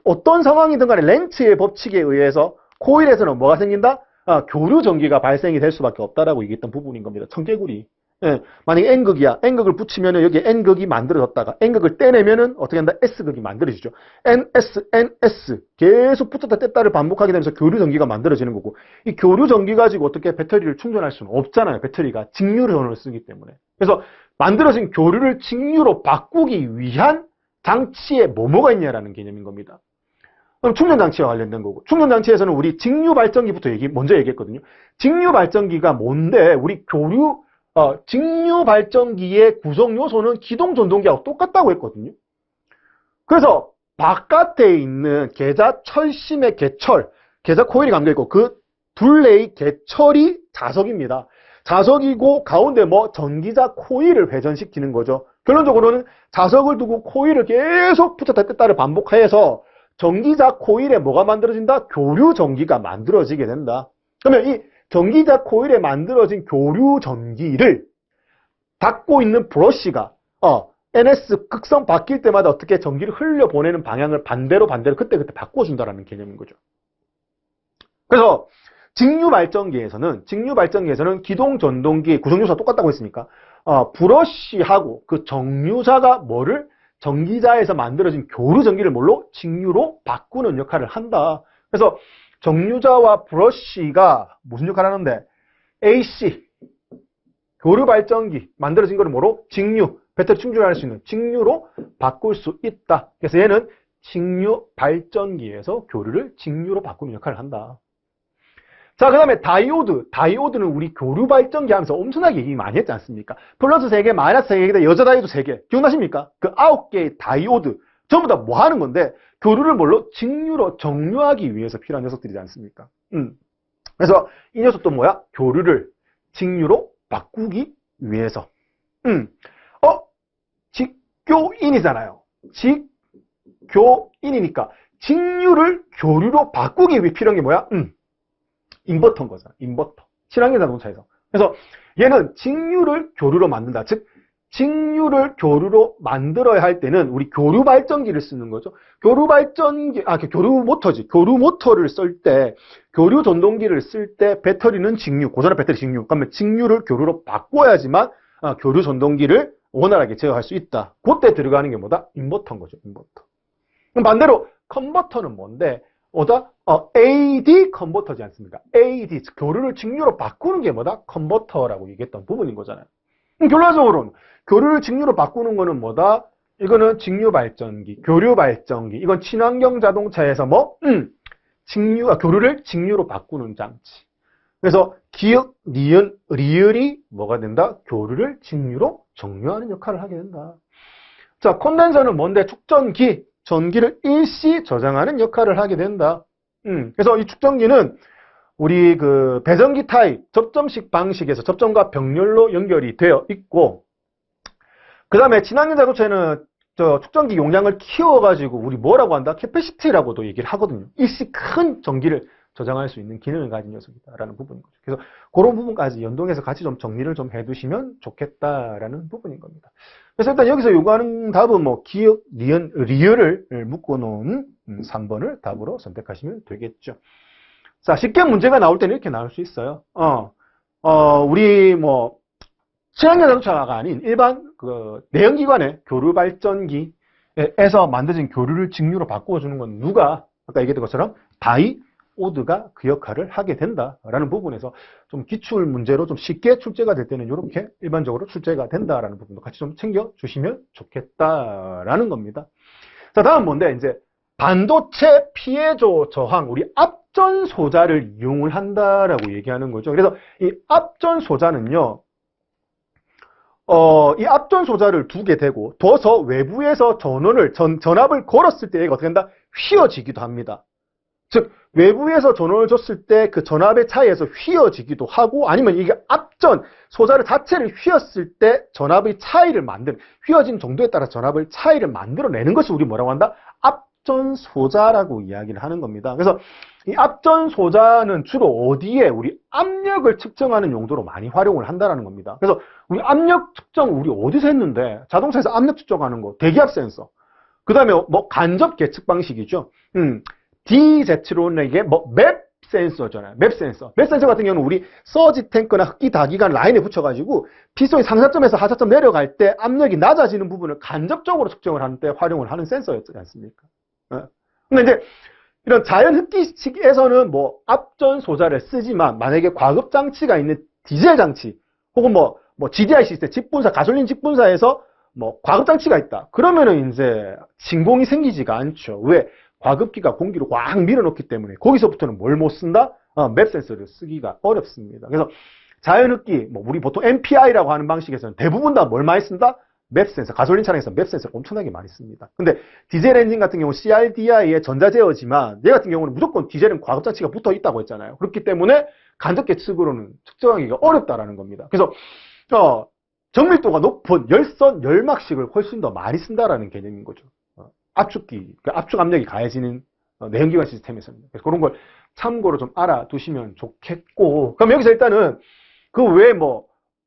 어떤 상황이든 간에 렌츠의 법칙에 의해서 코일에서는 뭐가 생긴다? 교류 전기가 발생이 될 수밖에 없다라고 얘기했던 부분인 겁니다. 청개구리. 예, 만약에 N극이야. N극을 붙이면은 여기에 N극이 만들어졌다가 N극을 떼내면은 어떻게 한다? S극이 만들어지죠. NS 계속 붙였다 뗐다를 반복하게 되면서 교류 전기가 만들어지는 거고, 이 교류 전기 가지고 어떻게 배터리를 충전할 수는 없잖아요. 배터리가 직류전을 쓰기 때문에. 그래서 만들어진 교류를 직류로 바꾸기 위한 장치에 뭐가 있냐라는 개념인 겁니다. 그럼 충전장치와 관련된 거고, 충전장치에서는 우리 직류발전기부터 먼저 얘기했거든요. 직류발전기가 뭔데, 우리 직류발전기의 구성 요소는 기동전동기하고 똑같다고 했거든요. 그래서 바깥에 있는 계자 철심의 개철, 계자 코일이 감겨있고 그 둘레의 개철이 자석입니다. 자석이고 가운데 전기자 코일을 회전시키는 거죠. 결론적으로는 자석을 두고 코일을 계속 붙였다 뗐다를 반복해서 전기자 코일에 뭐가 만들어진다? 교류 전기가 만들어지게 된다. 그러면 이 전기자 코일에 만들어진 교류 전기를 닫고 있는 브러쉬가 NS 극성 바뀔 때마다 어떻게 전기를 흘려보내는 방향을 반대로 그때그때 바꿔준다는 개념인 거죠. 그래서 직류발전기에서는 기동전동기의 구성요소가 똑같다고 했으니까 브러쉬하고 그 정류자가 뭐를 전기자에서 만들어진 교류 전기를 뭘로? 직류로 바꾸는 역할을 한다. 그래서 정류자와 브러쉬가 무슨 역할을 하는데? AC, 교류 발전기, 만들어진 거를 뭐로? 직류, 배터리 충전할 수 있는 직류로 바꿀 수 있다. 그래서 얘는 직류 발전기에서 교류를 직류로 바꾸는 역할을 한다. 자, 그 다음에 다이오드. 다이오드는 우리 교류 발전기 하면서 엄청나게 얘기 많이 했지 않습니까? 플러스 3개, 마이너스 3개, 여자 다이오드 3개. 기억나십니까? 그 9개의 다이오드. 전부 다 뭐 하는 건데, 교류를 뭘로? 직류로 정류하기 위해서 필요한 녀석들이지 않습니까? 그래서 이 녀석도 뭐야? 교류를 직류로 바꾸기 위해서. 직교인이잖아요. 직교인이니까 직류를 교류로 바꾸기 위해 필요한 게 뭐야? 인버터인 거잖아. 인버터. 친환경 자동차에서. 그래서 얘는 직류를 교류로 만든다. 즉 직류를 교류로 만들어야 할 때는 우리 교류 발전기를 쓰는 거죠. 교류 발전기, 교류 모터지. 교류 모터를 쓸 때, 교류 전동기를 쓸 때 배터리는 직류, 고전압 배터리 직류. 그러면 직류를 교류로 바꿔야지만 교류 전동기를 원활하게 제어할 수 있다. 그때 들어가는 게 뭐다? 인버터인 거죠. 인버터. 그럼 반대로 컨버터는 뭔데? AD 컨버터지 않습니까? AD, 교류를 직류로 바꾸는 게 뭐다? 컨버터라고 얘기했던 부분인 거잖아요. 결론적으로는 교류를 직류로 바꾸는 거는 뭐다? 이거는 직류 발전기, 교류 발전기. 이건 친환경 자동차에서 교류를 직류로 바꾸는 장치. 그래서 기역, 니은, 리을이 뭐가 된다? 교류를 직류로 정류하는 역할을 하게 된다. 자, 콘덴서는 뭔데? 축전기, 전기를 일시 저장하는 역할을 하게 된다. 그래서 이 축전기는 우리 그 배전기 타입, 접점식 방식에서 접점과 병렬로 연결이 되어 있고, 그 다음에 친환경 자동차에는 축전기 용량을 키워가지고 우리 뭐라고 한다? 캐패시티라고도 얘기를 하거든요. 일시 큰 전기를 저장할 수 있는 기능을 가진 녀석이다라는 부분인 거죠. 그래서 그런 부분까지 연동해서 같이 좀 정리를 좀 해두시면 좋겠다라는 부분인 겁니다. 그래서 일단 여기서 요구하는 답은 기역, 니은, 리을을 묶어놓은 3번을 답으로 선택하시면 되겠죠. 자, 쉽게 문제가 나올 때는 이렇게 나올 수 있어요. 우리 친환경 자동차가 아닌 일반 내연기관의 교류 발전기에서 만들어진 교류를 직류로 바꿔주는 건 누가 아까 얘기했던 것처럼 다이오드가 그 역할을 하게 된다라는 부분에서 좀 기출 문제로 좀 쉽게 출제가 될 때는 이렇게 일반적으로 출제가 된다라는 부분도 같이 좀 챙겨주시면 좋겠다라는 겁니다. 자, 다음 뭔데? 이제 반도체 피해조 저항, 우리 앞전 소자를 이용을 한다라고 얘기하는 거죠. 그래서 이 앞전 소자는요, 이 앞전 소자를 두게 되고, 둬서 외부에서 전압을 걸었을 때 얘가 어떻게 된다? 휘어지기도 합니다. 즉, 외부에서 전원을 줬을 때 그 전압의 차이에서 휘어지기도 하고, 아니면 이게 앞전 소자를 자체를 휘었을 때 전압의 차이를 휘어진 정도에 따라 전압의 차이를 만들어내는 것이 우리 뭐라고 한다? 앞전 소자라고 이야기를 하는 겁니다. 그래서 이 앞전 소자는 주로 어디에 우리 압력을 측정하는 용도로 많이 활용을 한다는 겁니다. 그래서 우리 압력 측정 우리 어디서 했는데? 자동차에서 압력 측정하는 거, 대기압 센서. 그 다음에 간접 계측 방식이죠. 디제트론에게 맵 센서잖아요. 맵 센서. 맵 센서 같은 경우는 우리 서지 탱크나 흡기 다기관 라인에 붙여가지고 피송이 상사점에서 하사점 내려갈 때 압력이 낮아지는 부분을 간접적으로 측정을 하는 때 활용을 하는 센서였지 않습니까? 근데 이제 이런 자연 흡기식에서는 앞전 소자를 쓰지만 만약에 과급 장치가 있는 디젤 장치 혹은 GDI 시스템, 직분사, 가솔린 직분사에서 과급 장치가 있다. 그러면은 이제 진공이 생기지가 않죠. 왜? 과급기가 공기로 꽉 밀어넣기 때문에 거기서부터는 뭘 못 쓴다? 맵 센서를 쓰기가 어렵습니다. 그래서 자연흡기, 우리 보통 MPI라고 하는 방식에서는 대부분 다 뭘 많이 쓴다? 맵 센서, 가솔린 차량에서 맵 센서를 엄청나게 많이 씁니다. 근데 디젤 엔진 같은 경우 CRDI의 전자제어지만 얘 같은 경우는 무조건 디젤은 과급장치가 붙어 있다고 했잖아요. 그렇기 때문에 간접 계측으로는 측정하기가 어렵다라는 겁니다. 그래서 정밀도가 높은 열선, 열막식을 훨씬 더 많이 쓴다라는 개념인 거죠. 압축기, 압축 압력이 가해지는 내연기관 시스템에서는. 그래서 그런 걸 참고로 좀 알아두시면 좋겠고, 그럼 여기서 일단은 그 외에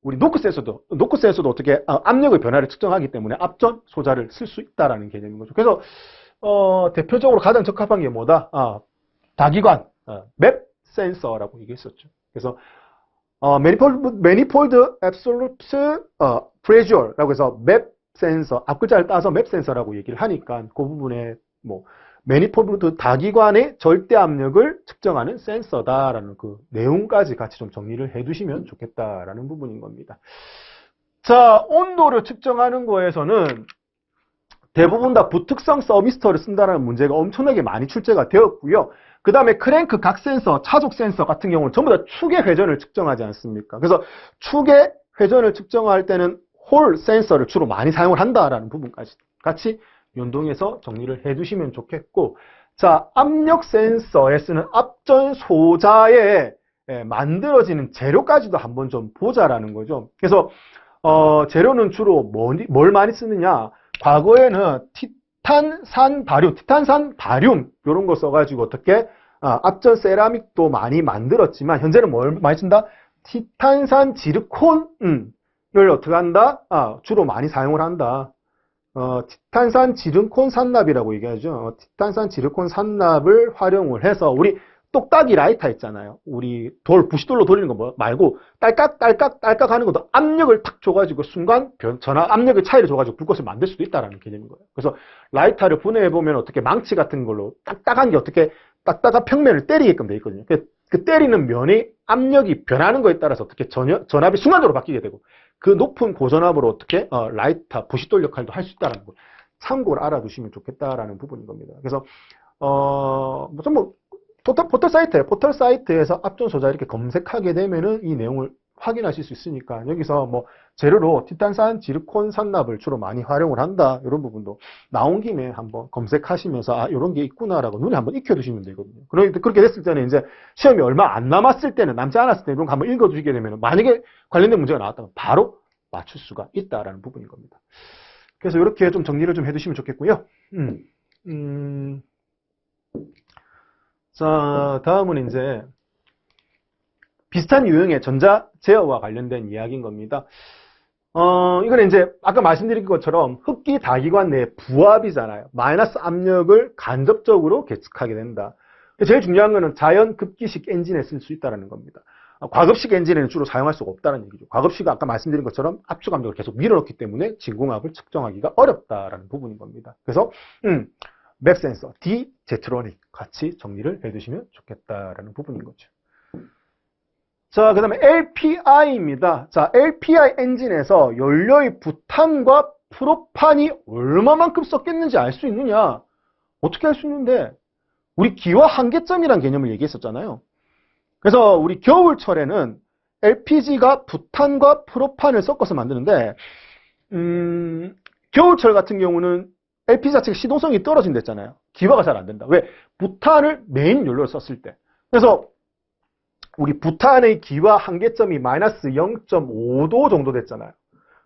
우리 노크 센서도 어떻게 압력의 변화를 측정하기 때문에 앞전 소자를 쓸 수 있다라는 개념인 거죠. 그래서 대표적으로 가장 적합한 게 뭐다? 다기관 맵 센서라고 얘기했었죠. 그래서 매니폴드 앱솔루트 프레셔라고 해서 맵 센서, 앞글자를 따서 맵 센서라고 얘기를 하니까 그 부분에 매니폴드 다기관의 절대 압력을 측정하는 센서다라는 그 내용까지 같이 좀 정리를 해두시면 좋겠다라는 부분인 겁니다. 자, 온도를 측정하는 거에서는 대부분 다 부특성 서미스터를 쓴다는 문제가 엄청나게 많이 출제가 되었고요. 그 다음에 크랭크 각 센서, 차족 센서 같은 경우는 전부 다 축의 회전을 측정하지 않습니까? 그래서 축의 회전을 측정할 때는 홀 센서를 주로 많이 사용을 한다라는 부분까지 같이 연동해서 정리를 해두시면 좋겠고, 자, 압력 센서에 쓰는 앞전 소자에 만들어지는 재료까지도 한번 좀 보자라는 거죠. 그래서 재료는 주로 뭘 많이 쓰느냐? 과거에는 티탄산 바륨 이런 거 써가지고 어떻게 앞전 세라믹도 많이 만들었지만 현재는 뭘 많이 쓴다? 티탄산 지르콘 어떻게 한다? 주로 많이 사용을 한다. 티탄산 지르콘 산납이라고 얘기하죠. 티탄산 지르콘 산납을 활용을 해서 우리 똑딱이 라이터 있잖아요. 우리 부싯돌로 돌리는 거 말고 딸깍 하는 것도 압력을 탁 줘가지고 순간 전압 압력의 차이를 줘가지고 불꽃을 만들 수도 있다라는 개념인 거예요. 그래서 라이터를 분해해 보면 어떻게 망치 같은 걸로 딱딱한 게 어떻게 딱딱한 평면을 때리게끔 돼 있거든요. 그 때리는 면이 압력이 변하는 거에 따라서 어떻게 전압이 순간적으로 바뀌게 되고 그 높은 고전압으로 어떻게 라이터 부싯돌 역할도 할 수 있다는 걸 참고를 알아두시면 좋겠다라는 부분인 겁니다. 그래서 포털 사이트에서 앞전 소자 이렇게 검색하게 되면은 이 내용을 확인하실 수 있으니까 여기서 재료로 티탄산 지르콘 산납을 주로 많이 활용을 한다 이런 부분도 나온 김에 한번 검색하시면서 이런 게 있구나라고 눈에 한번 익혀두시면 되거든요. 그렇게 됐을 때는 이제 시험이 얼마 안 남았을 때는 남지 않았을 때 이런 거 한번 읽어두시게 되면 만약에 관련된 문제가 나왔다면 바로 맞출 수가 있다라는 부분인 겁니다. 그래서 이렇게 좀 정리를 좀 해두시면 좋겠고요. 자, 다음은 이제 비슷한 유형의 전자 제어와 관련된 이야기인 겁니다. 이거는 이제 아까 말씀드린 것처럼 흡기 다기관 내 부압이잖아요. 마이너스 압력을 간접적으로 계측하게 된다. 제일 중요한 거는 자연 급기식 엔진에 쓸 수 있다는 겁니다. 과급식 엔진에는 주로 사용할 수가 없다는 얘기죠. 과급식은 아까 말씀드린 것처럼 압축 압력을 계속 밀어넣기 때문에 진공압을 측정하기가 어렵다라는 부분인 겁니다. 그래서 맥 센서, D, 제트로닉 같이 정리를 해두시면 좋겠다라는 부분인 거죠. 자, 그 다음에 LPI입니다. 자, LPI 엔진에서 연료의 부탄과 프로판이 얼마만큼 섞였는지 알 수 있느냐? 어떻게 알 수 있는데? 우리 기화 한계점이라는 개념을 얘기했었잖아요. 그래서 우리 겨울철에는 LPG가 부탄과 프로판을 섞어서 만드는데 겨울철 같은 경우는 LPG 자체가 시동성이 떨어진댔잖아요. 기화가 잘 안 된다. 왜? 부탄을 메인 연료로 썼을 때. 그래서 우리 부탄의 기화 한계점이 마이너스 0.5도 정도 됐잖아요.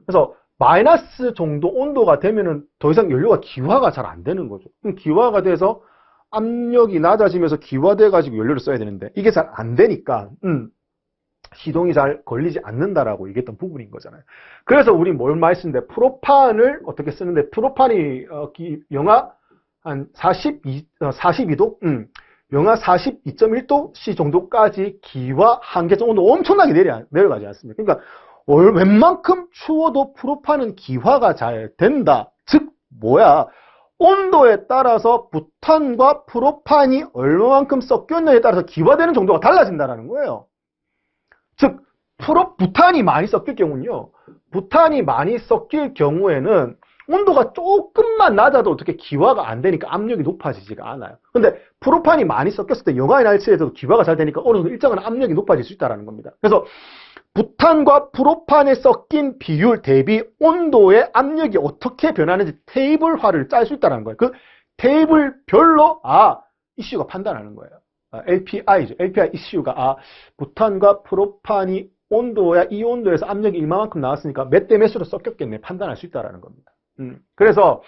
그래서 마이너스 정도 온도가 되면은 더 이상 연료가 기화가 잘 안 되는 거죠. 그럼 기화가 돼서 압력이 낮아지면서 기화돼가지고 연료를 써야 되는데 이게 잘 안 되니까 시동이 잘 걸리지 않는다라고 얘기했던 부분인 거잖아요. 그래서 우리 뭘 많이 쓰는데 프로판을 어떻게 쓰는데 프로판이 영하 한 42도? 영하 42.1도 C 정도까지 기화 한계점 온도 엄청나게 내려가지 않습니까? 그러니까 웬만큼 추워도 프로판은 기화가 잘 된다. 즉 뭐야? 온도에 따라서 부탄과 프로판이 얼마만큼 섞였느냐에 따라서 기화되는 정도가 달라진다는 거예요. 즉 부탄이 많이 섞일 경우는요. 부탄이 많이 섞일 경우에는 온도가 조금만 낮아도 어떻게 기화가 안 되니까 압력이 높아지지가 않아요. 근데 프로판이 많이 섞였을 때 영하의 날씨에서도 기화가 잘 되니까 어느 정도 일정한 압력이 높아질 수 있다는 겁니다. 그래서 부탄과 프로판에 섞인 비율 대비 온도의 압력이 어떻게 변하는지 테이블화를 짤 수 있다는 거예요. 그 테이블별로 이슈가 판단하는 거예요. LPI죠. LPI 이슈가 부탄과 프로판이 온도야 이 온도에서 압력이 이만큼 나왔으니까 몇 대 몇으로 섞였겠네 판단할 수 있다는 겁니다. 그래서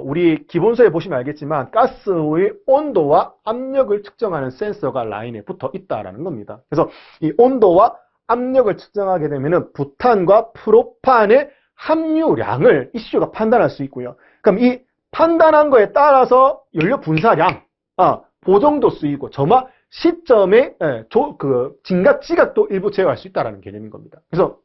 우리 기본서에 보시면 알겠지만 가스의 온도와 압력을 측정하는 센서가 라인에 붙어 있다는 겁니다. 그래서 이 온도와 압력을 측정하게 되면은 부탄과 프로판의 함유량을 이슈가 판단할 수 있고요. 그럼 이 판단한 거에 따라서 연료 분사량, 보정도 쓰이고 점화 시점의 진각지가 또 일부 제어할 수 있다는 개념인 겁니다. 그래서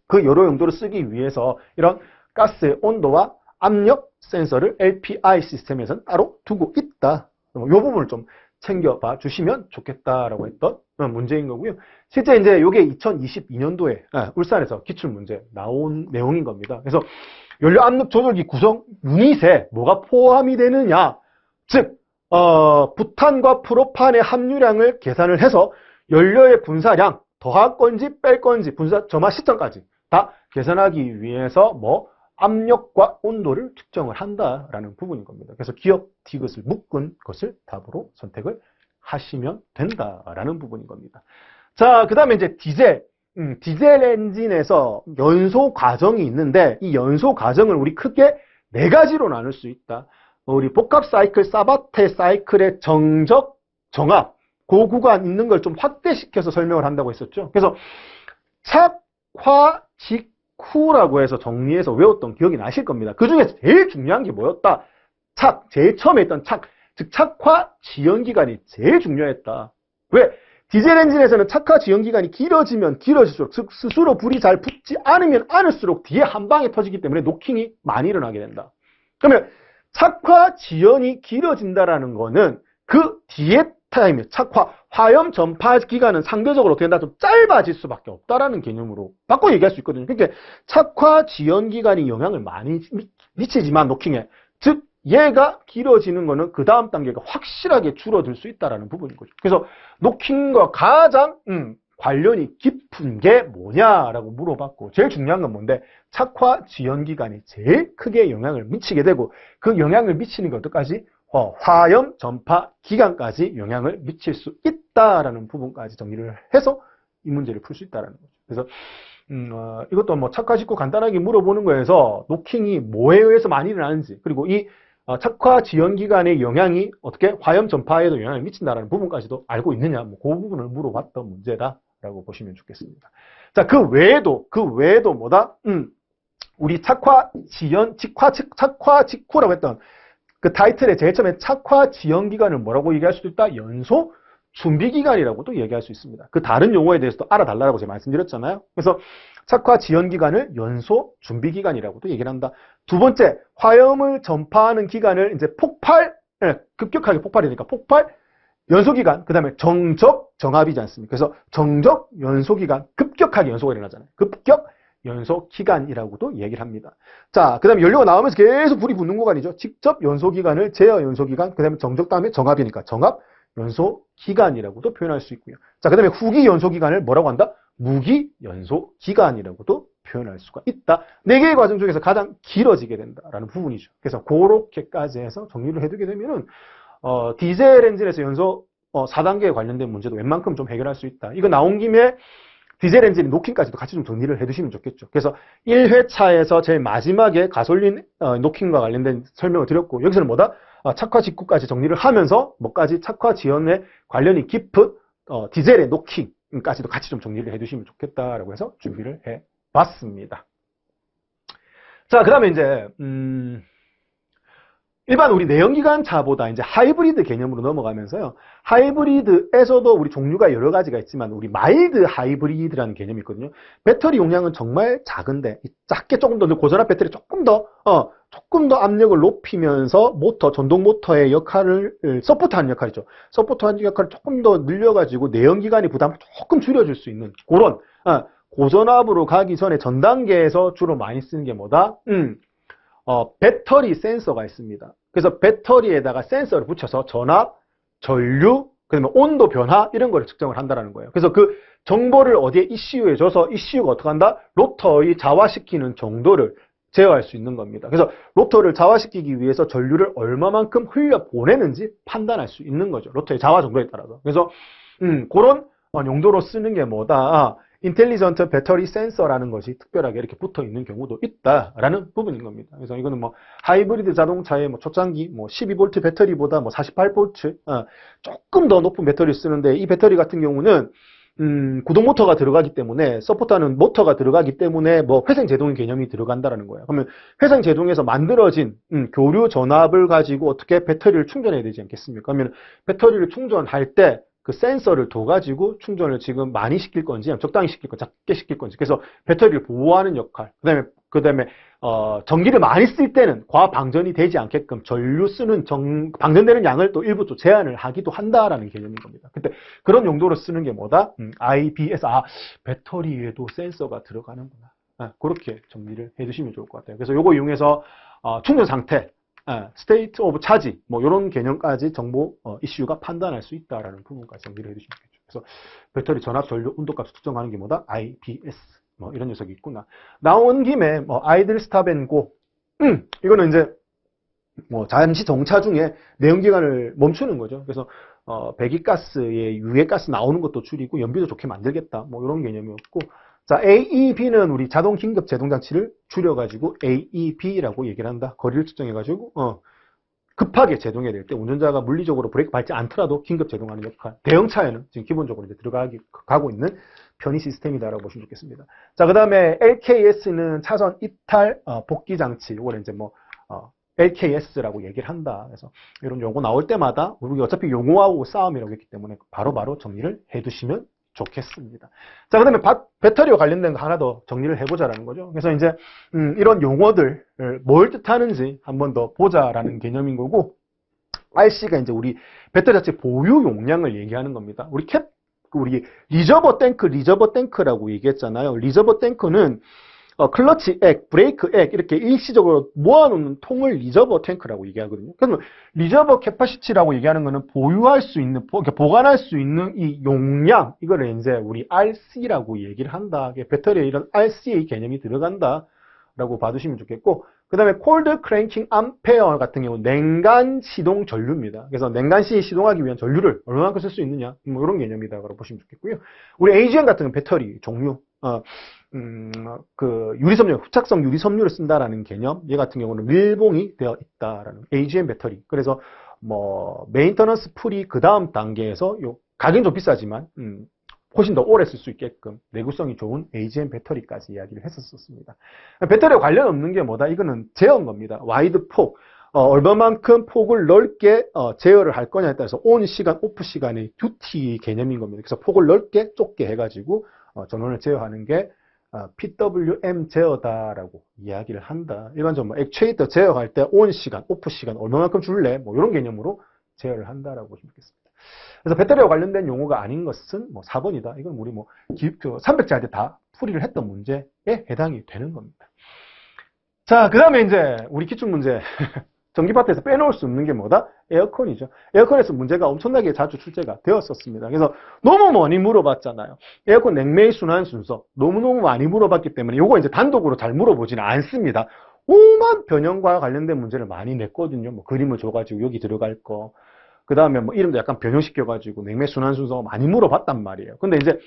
그 여러 용도로 쓰기 위해서 이런 가스의 온도와 압력 센서를 LPI 시스템에서는 따로 두고 있다. 이 부분을 좀 챙겨봐 주시면 좋겠다라고 했던 문제인 거고요. 실제 이제 이게 2022년도에 울산에서 기출문제 나온 내용인 겁니다. 그래서 연료 압력 조절기 구성 유닛에 뭐가 포함이 되느냐. 즉, 부탄과 프로판의 함유량을 계산을 해서 연료의 분사량 더할 건지 뺄 건지 분사 점화 시점까지 다 계산하기 위해서 압력과 온도를 측정을 한다라는 부분인 겁니다. 그래서 기억 디귿을 묶은 것을 답으로 선택을 하시면 된다라는 부분인 겁니다. 자, 그 다음에 이제 디젤 엔진에서 연소 과정이 있는데 이 연소 과정을 우리 크게 네 가지로 나눌 수 있다. 우리 복합 사이클, 사바테 사이클의 정적, 정압, 그 구간 있는 걸 좀 확대시켜서 설명을 한다고 했었죠. 그래서 착, 화, 직, 착후라고 해서 정리해서 외웠던 기억이 나실 겁니다. 그 중에서 제일 중요한 게 뭐였다? 착, 제일 처음에 있던 착, 즉 착화 지연기간이 제일 중요했다. 왜? 디젤 엔진에서는 착화 지연기간이 길어지면 길어질수록, 즉 스스로 불이 잘 붙지 않으면 않을수록 뒤에 한 방에 터지기 때문에 노킹이 많이 일어나게 된다. 그러면 착화 지연이 길어진다라는 거는 그 뒤에 타임에 착화, 화염 전파 기간은 상대적으로 어떻게 된다? 좀 짧아질 수밖에 없다라는 개념으로 바꿔 얘기할 수 있거든요. 그러니까 착화 지연 기간이 영향을 많이 미치지만 노킹에, 즉 얘가 길어지는 거는 그 다음 단계가 확실하게 줄어들 수 있다라는 부분인 거죠. 그래서 노킹과 가장 관련이 깊은 게 뭐냐라고 물어봤고, 제일 중요한 건 뭔데? 착화 지연 기간이 제일 크게 영향을 미치게 되고, 그 영향을 미치는 게 어디까지? 화염 전파 기간까지 영향을 미칠 수 있다라는 부분까지 정리를 해서 이 문제를 풀 수 있다라는 거죠. 그래서 이것도 뭐 착화 직후 간단하게 물어보는 거에서 노킹이 뭐에 의해서 많이 일어나는지, 그리고 이 착화 지연 기간의 영향이 어떻게 화염 전파에도 영향을 미친다라는 부분까지도 알고 있느냐, 뭐 그 부분을 물어봤던 문제다라고 보시면 좋겠습니다. 자, 그 외에도 뭐다? 우리 착화 지연, 착화 직후라고 했던 그 타이틀의 제일 처음에 착화 지연 기간을 뭐라고 얘기할 수도 있다? 연소 준비 기간이라고도 얘기할 수 있습니다. 그 다른 용어에 대해서도 알아달라고 제가 말씀드렸잖아요. 그래서 착화 지연 기간을 연소 준비 기간이라고도 얘기를 한다. 두 번째, 화염을 전파하는 기간을 이제 폭발, 급격하게 폭발이니까 폭발 연소 기간, 그 다음에 정적 정압이지 않습니까? 그래서 정적 연소 기간, 급격하게 연소가 일어나잖아요. 급격 연소 기간이라고도 얘기를 합니다. 자, 그 다음에 연료가 나오면서 계속 불이 붙는 구간이죠. 직접 연소 기간을 제어 연소 기간, 그 다음에 정적 다음에 정압이니까 정압 연소 기간이라고도 표현할 수 있고요. 자, 그 다음에 후기 연소 기간을 뭐라고 한다? 무기 연소 기간이라고도 표현할 수가 있다. 4개의 과정 중에서 가장 길어지게 된다라는 부분이죠. 그래서 그렇게까지 해서 정리를 해두게 되면은 디젤 엔진에서 연소 4단계에 관련된 문제도 웬만큼 좀 해결할 수 있다. 이거 나온 김에 디젤 엔진 노킹까지도 같이 좀 정리를 해두시면 좋겠죠. 그래서 1회차에서 제일 마지막에 가솔린 노킹과 관련된 설명을 드렸고, 여기서는 뭐다? 착화 직후까지 정리를 하면서 뭐까지 착화 지연에 관련이 깊은 디젤의 노킹까지도 같이 좀 정리를 해두시면 좋겠다라고 해서 준비를 해봤습니다. 자, 그 다음에 이제 일반 우리 내연기관 차보다 이제 하이브리드 개념으로 넘어가면서요. 하이브리드에서도 우리 종류가 여러 가지가 있지만 우리 마일드 하이브리드라는 개념이 있거든요. 배터리 용량은 정말 작은데 작게 조금 더 고전압 배터리 조금 더 압력을 높이면서 모터, 전동 모터의 역할을 서포트하는 역할이죠. 서포트하는 역할을 조금 더 늘려가지고 내연기관의 부담을 조금 줄여줄 수 있는 그런 고전압으로 가기 전에 전 단계에서 주로 많이 쓰는 게 뭐다? 배터리 센서가 있습니다. 그래서 배터리에다가 센서를 붙여서 전압, 전류, 그다음에 온도 변화 이런 거를 측정을 한다는 거예요. 그래서 그 정보를 어디에 ECU에 줘서 ECU가 어떻게 한다? 로터의 자화시키는 정도를 제어할 수 있는 겁니다. 그래서 로터를 자화시키기 위해서 전류를 얼마만큼 흘려 보내는지 판단할 수 있는 거죠. 로터의 자화 정도에 따라서. 그래서 그런 용도로 쓰는 게 뭐다? 인텔리전트 배터리 센서라는 것이 특별하게 이렇게 붙어 있는 경우도 있다라는 부분인 겁니다. 그래서 이거는 뭐 하이브리드 자동차의 뭐 초창기 뭐 12V 배터리보다 뭐 48V 조금 더 높은 배터리를 쓰는데, 이 배터리 같은 경우는 구동 모터가 들어가기 때문에, 서포트하는 모터가 들어가기 때문에 뭐 회생 제동 개념이 들어간다라는 거예요. 그러면 회생 제동에서 만들어진 교류 전압을 가지고 어떻게 배터리를 충전해야 되지 않겠습니까? 그러면 배터리를 충전할 때 그 센서를 둬가지고 충전을 지금 많이 시킬 건지 적당히 시킬 건지 작게 시킬 건지, 그래서 배터리를 보호하는 역할, 그다음에 전기를 많이 쓸 때는 과방전이 되지 않게끔 전류 쓰는 방전되는 양을 또 일부 또 제한을 하기도 한다라는 개념인 겁니다. 근데 그런 용도로 쓰는 게 뭐다? IBS, 배터리에도 센서가 들어가는구나. 그렇게 정리를 해주시면 좋을 것 같아요. 그래서 요거 이용해서 충전 상태, 스테이트 오브 차지, 뭐 이런 개념까지 정보 이슈가 판단할 수 있다라는 부분까지 정리를 해주시면 되겠죠. 그래서 배터리 전압, 전류, 온도값을 측정하는 게 뭐다? IBS, 뭐 이런 녀석이 있구나. 나온 김에 뭐 아이들 스탑 앤 고, 이거는 이제 뭐 잠시 정차 중에 내연기관을 멈추는 거죠. 그래서 배기가스의 유해가스 나오는 것도 줄이고 연비도 좋게 만들겠다, 뭐 이런 개념이었고, 자, AEB는 우리 자동 긴급 제동 장치를 줄여가지고 AEB라고 얘기를 한다. 거리를 측정해가지고 급하게 제동해야 될 때 운전자가 물리적으로 브레이크 밟지 않더라도 긴급 제동하는 역할, 대형차에는 지금 기본적으로 이제 가고 있는 편의 시스템이다라고 보시면 좋겠습니다. 자, 그 다음에 LKS는 차선 이탈 복귀 장치. 이걸 이제 뭐 LKS라고 얘기를 한다. 그래서 이런 용어 나올 때마다 우리 어차피 용어하고 싸움이라고 했기 때문에 바로바로 정리를 해두시면 좋겠습니다. 자, 그 다음에 배터리와 관련된 거 하나 더 정리를 해보자라는 거죠. 그래서 이제 이런 용어들 뭘 뜻하는지 한번 더 보자라는 개념인 거고, RC가 이제 우리 배터리 자체 보유 용량을 얘기하는 겁니다. 우리 리저버 탱크라고 얘기했잖아요. 리저버 탱크는 클러치 액, 브레이크 액 이렇게 일시적으로 모아놓는 통을 리저버 탱크라고 얘기하거든요. 그래서 리저버 캐파시티라고 얘기하는 거는 보유할 수 있는, 보관할 수 있는 이 용량, 이거를 이제 우리 RC라고 얘기를 한다. 배터리에 이런 RC의 개념이 들어간다라고 봐주시면 좋겠고, 그 다음에 콜드 크랭킹 암페어 같은 경우 냉간 시동 전류입니다. 그래서 냉간시 시동하기 위한 전류를 얼마만큼 쓸 수 있느냐, 뭐 이런 개념이다라고 보시면 좋겠고요. 우리 AGM 같은 건 배터리 종류, 그 유리섬유, 흡착성 유리섬유를 쓴다라는 개념, 얘 같은 경우는 밀봉이 되어 있다라는 AGM 배터리. 그래서 뭐 메인터넌스 프리 그 다음 단계에서 요 가격은 좀 비싸지만 훨씬 더 오래 쓸 수 있게끔 내구성이 좋은 AGM 배터리까지 이야기를 했었습니다. 배터리와 관련 없는 게 뭐다? 이거는 제어인 겁니다. 와이드 폭. 얼마만큼 폭을 넓게 제어를 할 거냐에 따라서 온 시간, 오프 시간의 듀티 개념인 겁니다. 그래서 폭을 넓게 좁게 해가지고 전원을 제어하는 게 PWM 제어다라고 이야기를 한다. 일반적으로 액추에이터 제어할 때 온 시간, 오프 시간 얼마만큼 줄래? 뭐 이런 개념으로 제어를 한다라고 보시면 되겠습니다. 그래서 배터리와 관련된 용어가 아닌 것은 뭐 4번이다. 이건 우리 뭐 300제 할 때 다 풀이를 했던 문제에 해당이 되는 겁니다. 자, 그 다음에 이제 우리 기출 문제. 전기파트에서 빼놓을 수 없는 게 뭐다? 에어컨이죠. 에어컨에서 문제가 엄청나게 자주 출제가 되었었습니다. 그래서 너무 많이 물어봤잖아요. 에어컨 냉매의 순환 순서 너무너무 많이 물어봤기 때문에 요거 이제 단독으로 잘 물어보지는 않습니다. 오만 변형과 관련된 문제를 많이 냈거든요. 뭐 그림을 줘가지고 여기 들어갈 거. 그 다음에 뭐 이름도 약간 변형시켜가지고 냉매 순환 순서가 많이 물어봤단 말이에요. 근데 이제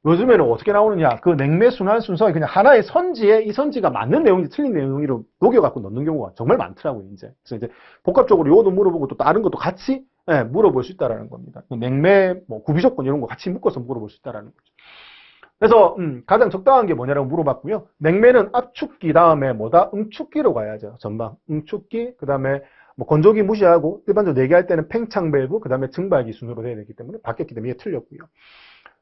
요즘에는 어떻게 나오느냐. 그 냉매 순환 순서에 그냥 하나의 선지에 이 선지가 맞는 내용인지 틀린 내용으로 녹여갖고 넣는 경우가 정말 많더라고요, 이제. 그래서 이제 복합적으로 요것도 물어보고 또 다른 것도 같이 물어볼 수 있다라는 겁니다. 냉매, 뭐 구비조건 이런 거 같이 묶어서 물어볼 수 있다라는 거죠. 그래서 가장 적당한 게 뭐냐라고 물어봤고요. 냉매는 압축기 다음에 뭐다? 응축기로 가야죠. 전방. 응축기, 그 다음에 뭐 건조기 무시하고 일반적으로 내기할 때는 팽창 밸브, 그 다음에 증발기 순으로 돼야 되기 때문에 바뀌었기 때문에 이게 틀렸고요.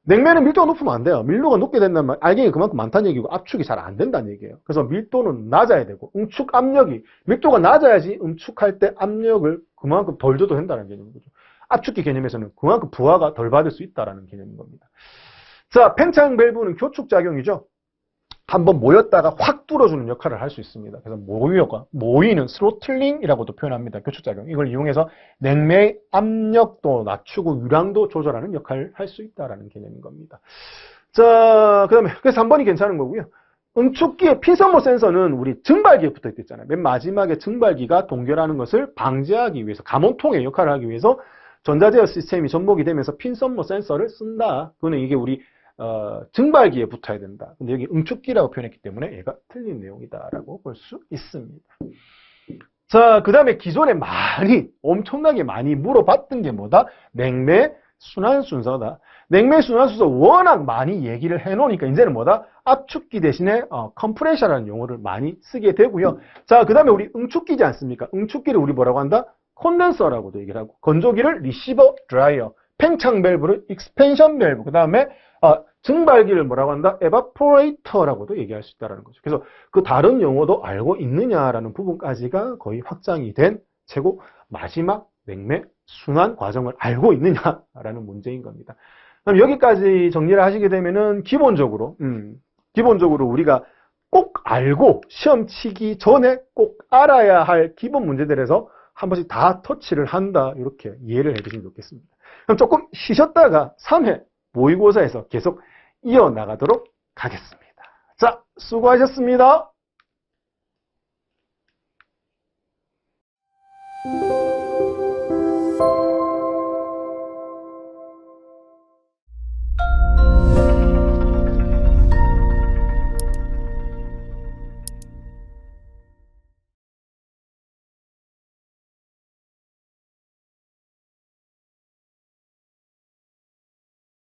냉매는 밀도가 높으면 안 돼요. 밀도가 높게 된다면 알갱이 그만큼 많다는 얘기고 압축이 잘 안 된다는 얘기예요. 그래서 밀도는 낮아야 되고 응축 압력이 밀도가 낮아야지 응축할 때 압력을 그만큼 덜 줘도 된다는 개념인 거죠. 압축기 개념에서는 그만큼 부하가 덜 받을 수 있다는 개념인 겁니다. 자, 팽창 밸브는 교축작용이죠. 한번 모였다가 확 뚫어주는 역할을 할 수 있습니다. 그래서 모이는 스로틀링이라고도 표현합니다. 교축작용. 이걸 이용해서 냉매의 압력도 낮추고 유량도 조절하는 역할을 할 수 있다는 개념인 겁니다. 자, 그 다음에 그래서 3번이 괜찮은 거고요. 응축기의 핀선모 센서는 우리 증발기에 붙어 있잖아요. 맨 마지막에 증발기가 동결하는 것을 방지하기 위해서 감원통의 역할을 하기 위해서 전자제어 시스템이 접목이 되면서 핀선모 센서를 쓴다. 그거는 이게 우리 증발기에 붙어야 된다. 근데 여기 응축기라고 표현했기 때문에 얘가 틀린 내용이다라고 볼 수 있습니다. 자, 그 다음에 기존에 엄청나게 많이 물어봤던 게 뭐다? 냉매 순환 순서다. 냉매 순환 순서 워낙 많이 얘기를 해놓으니까 이제는 뭐다? 압축기 대신에 컴프레셔라는 용어를 많이 쓰게 되고요. 자, 그 다음에 우리 응축기지 않습니까? 응축기를 우리 뭐라고 한다? 콘덴서라고도 얘기를 하고, 건조기를 리시버 드라이어, 팽창 밸브를 익스펜션 밸브, 그 다음에 증발기를 뭐라고 한다? 에바포레이터라고도 얘기할 수 있다는 거죠. 그래서 그 다른 용어도 알고 있느냐라는 부분까지가 거의 확장이 된 최고 마지막 냉매 순환 과정을 알고 있느냐라는 문제인 겁니다. 그럼 여기까지 정리를 하시게 되면은 기본적으로 우리가 꼭 알고 시험 치기 전에 꼭 알아야 할 기본 문제들에서 한 번씩 다 터치를 한다. 이렇게 이해를 해주시면 좋겠습니다. 그럼 조금 쉬셨다가 3회 모의고사에서 계속 이어나가도록 하겠습니다. 자, 수고하셨습니다.